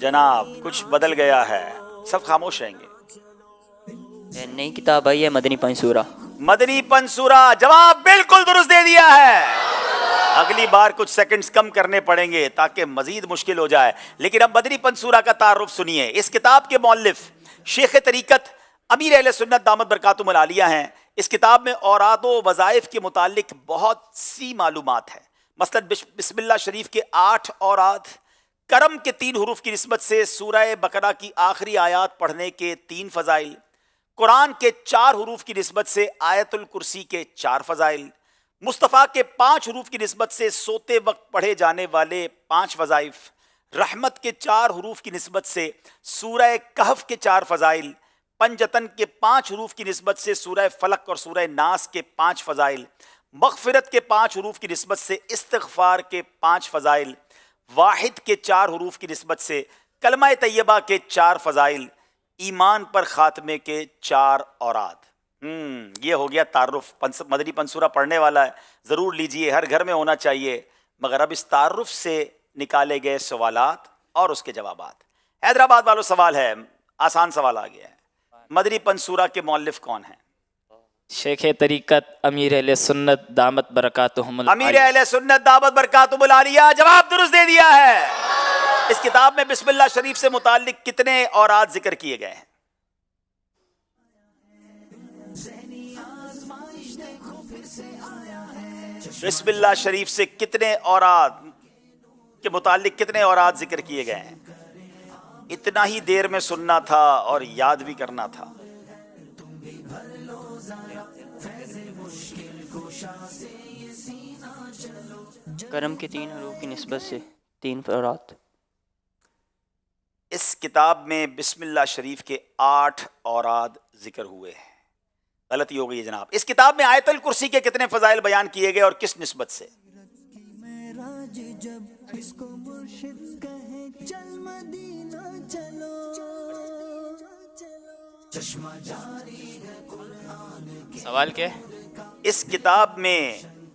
جناب کچھ بدل گیا ہے، سب خاموش رہیں گے. نئی کتاب آئی ہے مدنی پنسورہ. مدنی پنسورہ، جواب بالکل درست دے دیا ہے. اگلی بار کچھ سیکنڈز کم کرنے پڑیں گے تاکہ مزید مشکل ہو جائے. لیکن اب مدنی پنسورہ کا تعارف سنیے. اس کتاب کے مؤلف شیخ طریقت امیر اہل سنت دامت برکاتہم العالیہ ہیں. اس کتاب میں اوراد و وظائف کے متعلق بہت سی معلومات ہیں. مثلا بسم اللہ شریف کے 8 اوراد، کرم کے 3 حروف کی نسبت سے سورہ بقرہ کی آخری آیات پڑھنے کے 3 فضائل، قرآن کے 4 حروف کی نسبت سے آیت الکرسی کے 4 فضائل، مصطفیٰ کے 5 حروف کی نسبت سے سوتے وقت پڑھے جانے والے 5 وظائف، رحمت کے 4 حروف کی نسبت سے سورہ کہف کے 4 فضائل، پنجتن کے 5 حروف کی نسبت سے سورہ فلق اور سورہ ناس کے 5 فضائل، مغفرت کے 5 حروف کی نسبت سے استغفار کے 5 فضائل، واحد کے 4 حروف کی نسبت سے کلمہ طیبہ کے 4 فضائل، ایمان پر خاتمے کے 4 اوراد. یہ ہو گیا تعارف. مدنی پنسورہ پڑھنے والا ہے ضرور لیجئے، ہر گھر میں ہونا چاہیے. مگر اب اس تعارف سے نکالے گئے سوالات اور اس کے جوابات. حیدرآباد والوں سوال ہے، آسان سوال آ گیا ہے. مدنی پنسورہ کے مؤلف کون ہیں؟ شیخ طریقت امیر اہل سنت دامت برکاتہم العالیہ. امیر اہل سنت دامت برکاتہم العالیہ. جواب درست دے دیا ہے. اس کتاب میں بسم اللہ شریف سے متعلق کتنے اوراد ذکر کیے گئے ہیں؟ بسم اللہ شریف سے کتنے اوراد کے متعلق کتنے اوراد ذکر کیے گئے ہیں؟ اتنا ہی دیر میں سننا تھا اور یاد بھی کرنا تھا. کرم کے 3 حروف کی نسبت سے 3 اوراد. اس کتاب میں بسم اللہ شریف کے 8 اوراد ذکر ہوئے ہیں. غلطی ہو گئی ہے جناب. اس کتاب میں آیت الکرسی کے کتنے فضائل بیان کیے گئے اور کس نسبت سے؟ سوال کیا؟ اس کتاب میں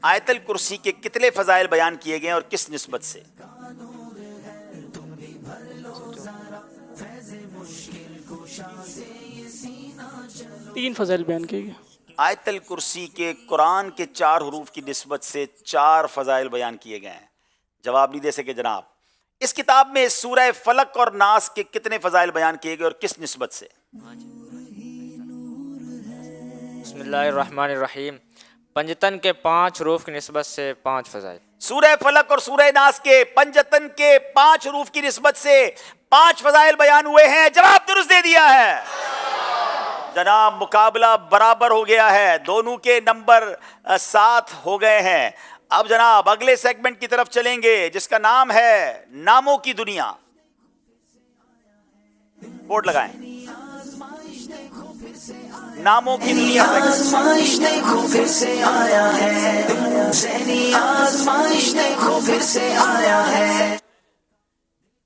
آیت الکرسی کے کتنے فضائل بیان کیے گئے اور کس نسبت سے؟ تین فضائل بیان کیے گئے. آیت الکرسی کے قرآن کے 4 حروف کی نسبت سے 4 فضائل بیان کیے گئے ہیں. جواب نہیں دے سکے جناب. اس کتاب میں سورہ فلق اور ناس کے کتنے فضائل بیان کیے گئے اور کس نسبت سے؟ بسم اللہ الرحمن الرحیم. پنجتن کے 5 حروف کی نسبت سے 5 فضائل. سورہ فلق اور سورہ ناس کے پنجتن کے 5 حروف کی نسبت سے 5 فضائل بیان ہوئے ہیں. جواب درست دے دیا ہے جناب. مقابلہ برابر ہو گیا ہے، دونوں کے نمبر 7 ہو گئے ہیں. اب جناب اگلے سیگمنٹ کی طرف چلیں گے جس کا نام ہے ناموں کی دنیا. بورڈ لگائیں. ناموں کی دنیا. آزمائش دیکھو پھر سے آیا ہے، ذہنی آزمائش دیکھو پھر سے آیا ہے.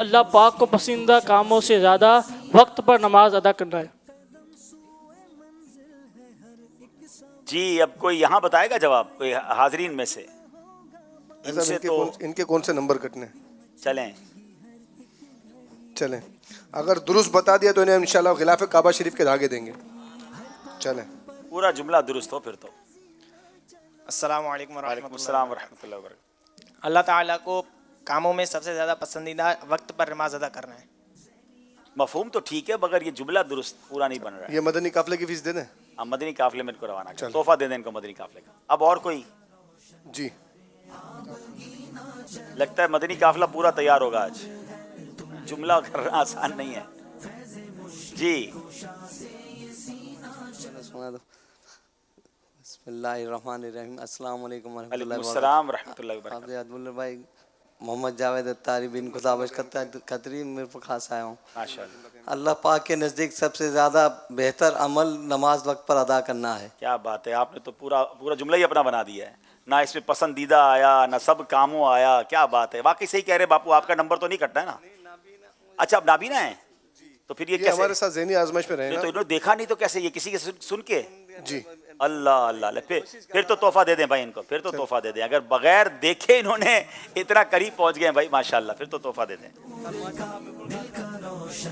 اللہ پاک کو پسندیدہ کاموں سے زیادہ وقت پر نماز ادا کرنا ہے۔ جی اب کوئی یہاں بتائے گا جواب، کوئی حاضرین میں سے؟ ان سے تو ان کے کون سے نمبر کٹنے؟ چلیں اگر درست بتا دیا تو انہیں انشاءاللہ غلاف کعبہ شریف کے دھاگے دیں گے۔ چلیں پورا جملہ درست ہو پھر تو۔ السلام علیکم وعلیکم السلام ورحمۃ اللہ وبرکاتہ۔ اللہ تعالیٰ کو کاموں میں سب سے زیادہ پسندیدہ وقت پر نماز ادا کرنا ہے۔ مفہوم تو ٹھیک ہے مگر یہ جملہ درست پورا نہیں بن رہا ہے۔ یہ مدنی قافلے کی فیس دے دیں؟ ہم مدنی قافلے میں ان کو روانہ کریں، تحفہ دے دیں ان کو مدنی قافلے کا۔ اب اور کوئی؟ جی لگتا ہے مدنی قافلہ پورا تیار ہوگا آج، جملہ کرنا آسان نہیں ہے۔ جی بسم اللہ الرحمن الرحیم، السلام علیکم ورحمۃ اللہ وعلیکم السلام ورحمۃ اللہ وبرکاتہ۔ عبداللہ بھائی محمد جاوید اتاری بن خدابش قطری میں خاص آیا ہوں۔ ماشاءاللہ، اللہ پاک کے نزدیک سب سے زیادہ بہتر عمل نماز وقت پر ادا کرنا ہے۔ کیا بات ہے، آپ نے تو پورا جملہ ہی اپنا بنا دیا ہے، نہ اس میں پسندیدہ آیا نہ سب کاموں آیا۔ کیا بات ہے، واقعی صحیح کہہ رہے باپو، آپ کا نمبر تو نہیں کٹنا ہے نا؟ اچھا آپ نابینا ہیں تو پھر یہ کیسے؟ ہمارے ساتھ ذہنی آزمائش میں رہے نا؟ تو انہوں نے دیکھا نہیں تو کیسے، یہ کسی کے سن کے؟ جی اللہ اللہ، پھر تو تحفہ دے دیں بھائی ان کو، پھر تو تحفہ دے دیں۔ اگر بغیر دیکھے انہوں نے اتنا قریب پہنچ گئے بھائی ماشاءاللہ، پھر تو تحفہ دے دیں۔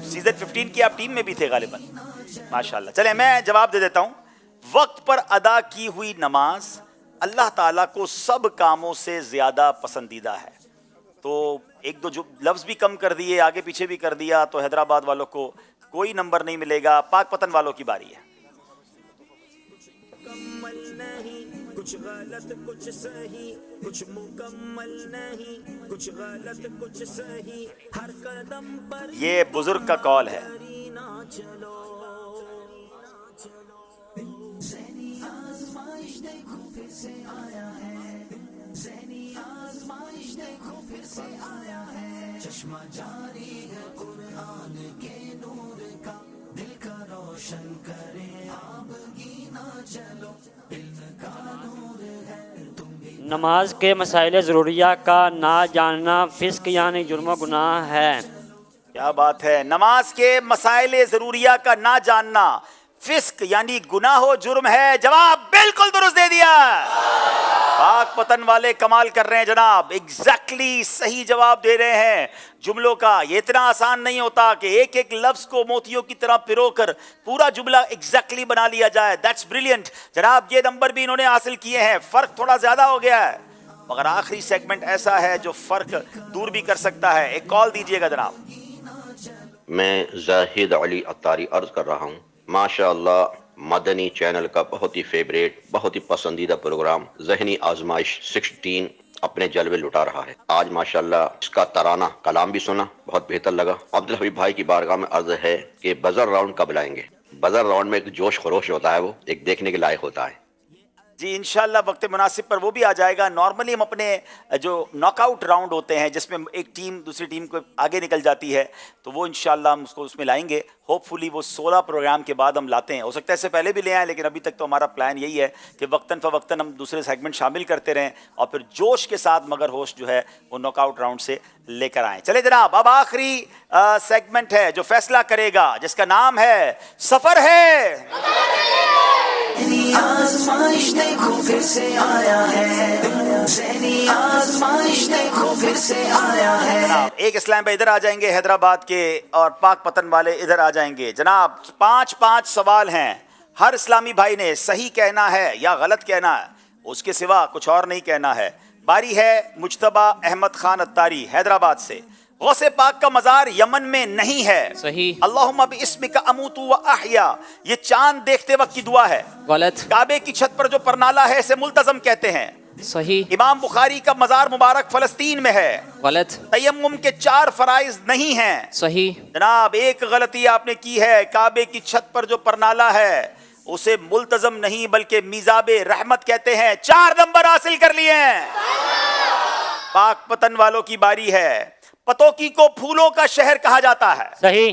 سیزن 15 کی آپ ٹیم میں بھی تھے غالباً، ماشاءاللہ۔ چلیں میں جواب دے دیتا ہوں۔ وقت پر ادا کی ہوئی نماز اللہ تعالیٰ کو سب کاموں سے زیادہ پسندیدہ ہے۔ تو ایک دو جو لفظ بھی کم کر دیے، آگے پیچھے بھی کر دیا، تو حیدرآباد والوں کو کوئی نمبر نہیں ملے گا۔ پاک پتن والوں کی باری ہے۔ کچھ غلط کچھ صحیح، کچھ مکمل نہیں، کچھ غلط کچھ صحیح، ہر قدم پر یہ بزرگ کا قول ہے۔ ذہنی آزمائش دیکھو پھر سے آیا ہے، ذہنی آزمائش دیکھو پھر سے آیا ہے، چشمہ جاری ہے قرآن کے نور کا، دل کا روشن کرے آپ گینا چلو، علم کا نور ہے تم بھی۔ نماز کے مسائل ضروریہ کا نہ جاننا فسق یعنی جرم و گناہ ہے۔ کیا بات ہے، نماز کے مسائل ضروریہ کا نہ جاننا فسق یعنی گناہ و جرم ہے۔ جواب بالکل درست دے دیا، پاک پتن والے کمال کر رہے ہیں جناب، ایگزیکٹلی صحیح جواب دے رہے ہیں جملوں کا۔ یہ اتنا آسان نہیں ہوتا کہ ایک ایک لفظ کو موتیوں کی طرح پرو کر پورا جملہ ایگزیکٹلی بنا لیا جائے۔ دیٹس بریلینٹ جناب، یہ نمبر بھی انہوں نے حاصل کیے ہیں۔ فرق تھوڑا زیادہ ہو گیا ہے مگر آخری سیگمنٹ ایسا ہے جو فرق دور بھی کر سکتا ہے۔ ایک کال دیجئے گا جناب۔ میں زاہد علی اتاری عرض کر رہا ہوں، ماشاءاللہ مدنی چینل کا بہت ہی فیوریٹ، بہت ہی پسندیدہ پروگرام ذہنی آزمائش 16 اپنے جلوے لٹا رہا ہے۔ آج ماشاءاللہ اس کا ترانہ کلام بھی سنا، بہت بہتر لگا۔ عبدالحبیب بھائی کی بارگاہ میں عرض ہے کہ بزر راؤنڈ کب لائیں گے؟ بزر راؤنڈ میں ایک جوش خروش ہوتا ہے، وہ ایک دیکھنے کے لائق ہوتا ہے۔ جی انشاءاللہ وقت مناسب پر وہ بھی آ جائے گا۔ نارملی ہم اپنے جو ناک آؤٹ راؤنڈ ہوتے ہیں جس میں ایک ٹیم دوسری ٹیم کو آگے نکل جاتی ہے، تو وہ انشاءاللہ ہم اس کو اس میں لائیں گے۔ ہوپ فلی وہ 16 پروگرام کے بعد ہم لاتے ہیں، ہو سکتا ہے اس سے پہلے بھی لے آئیں، لیکن ابھی تک تو ہمارا پلان یہی ہے کہ وقتاً فوقتاً ہم دوسرے سیگمنٹ شامل کرتے رہیں اور پھر جوش کے ساتھ مگر ہوش جو ہے وہ ناک آؤٹ راؤنڈ سے لے کر آئیں۔ چلے جناب، اب آخری سیگمنٹ ہے جو فیصلہ کرے گا، جس کا نام ہے سفر ہے۔ ذہنی آزمائش دیکھو پھر سے آیا ہے، ذہنی آزمائش دیکھو پھر سے آیا ہے۔ ایک اسلام بھائی ادھر آ جائیں گے حیدرآباد کے، اور پاک پتن والے ادھر آ جائیں گے۔ جناب 5 سوال ہیں، ہر اسلامی بھائی نے صحیح کہنا ہے یا غلط کہنا ہے، اس کے سوا کچھ اور نہیں کہنا ہے۔ باری ہے مجتبیٰ احمد خان اتاری حیدرآباد سے۔ غوث پاک کا مزار یمن میں نہیں ہے، صحیح۔ اللہم باسمک اموت و احیا، یہ چاند دیکھتے وقت کی دعا ہے۔ غلط۔ کعبے کی چھت پر جو پرنالہ ہے اسے ملتزم کہتے ہیں۔ صحیح۔ امام بخاری کا مزار مبارک فلسطین میں ہے۔ غلط۔ تیمم کے 4 فرائض نہیں ہیں۔ صحیح۔ جناب ایک غلطی آپ نے کی ہے، کعبے کی چھت پر جو پرنالہ ہے اسے ملتزم نہیں بلکہ میزاب رحمت کہتے ہیں۔ 4 نمبر حاصل کر لیے ہیں۔ پاک پتن والوں کی باری ہے۔ پتوکی کو پھولوں کا شہر کہا جاتا ہے۔ صحیح۔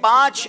5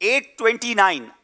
829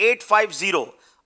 850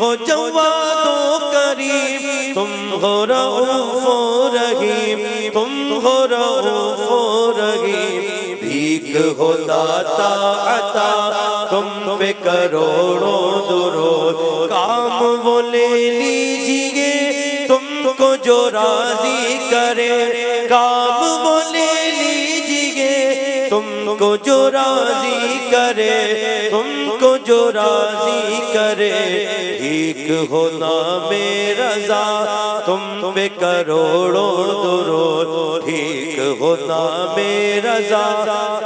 ہو جواد و کریم، تم ہو رؤوف و رحیم، تم ہو رؤوف و رحیم، بھیک ہو داتا عطا، تم پہ کروڑوں درود، کام وہ لے لیجئے تم کو جو راضی کرے، کام وہ لے لیجئے تم کو جو راضی کرے، تم کو جو راضی کرے، ایک ہو نام رضا، تم پہ کروڑوں درود، ایک ہو نام رضا،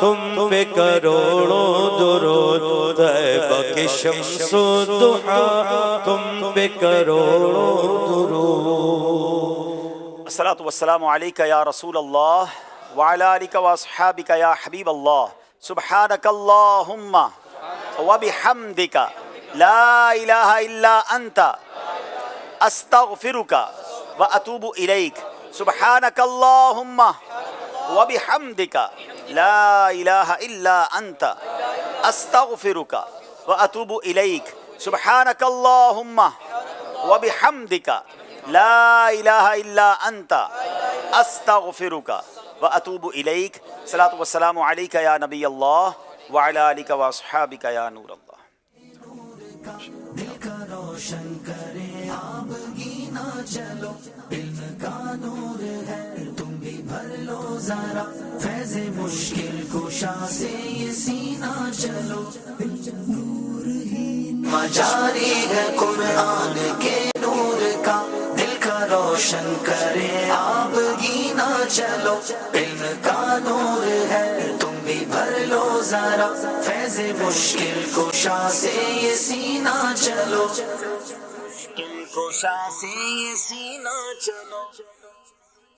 تم پہ کروڑوں درود، طیبہ کی شمس و ضحیٰ، تم پہ کروڑوں درود۔ الصلاۃ والسلام علیک یا رسول اللہ وعلی آلک واصحابک یا حبیب اللہ، سبحانک اللہم وبحمدک لا الہ الا انت استغفرک واتوب الیک، سبحانک اللہم وبحمدک لا الہ الا انت استغفرک واتوب الیک، سبحانک اللہم وبحمدک لا الہ الا انت استغفرک واتوب الیک۔ صلاۃ والسلام علیک یا نبی اللہ وعلی آلک واصحابک یا نور اللہ۔ دل کا روشن کرے آپ گینا چلو، علم کا نور ہے تم بھی بھر لو ذرا، فیض مشکل کشا سے یہ سینہ چلو، مجاری ہے قرآن کے نور کا، دل کا روشن کرے آپ گینا چلو، علم کا نور ہے تم بھی بھر لو ذرا، فیض مشکل کشا سے یہ سینہ چلو، مشکل کشا سے یہ سینہ چلو۔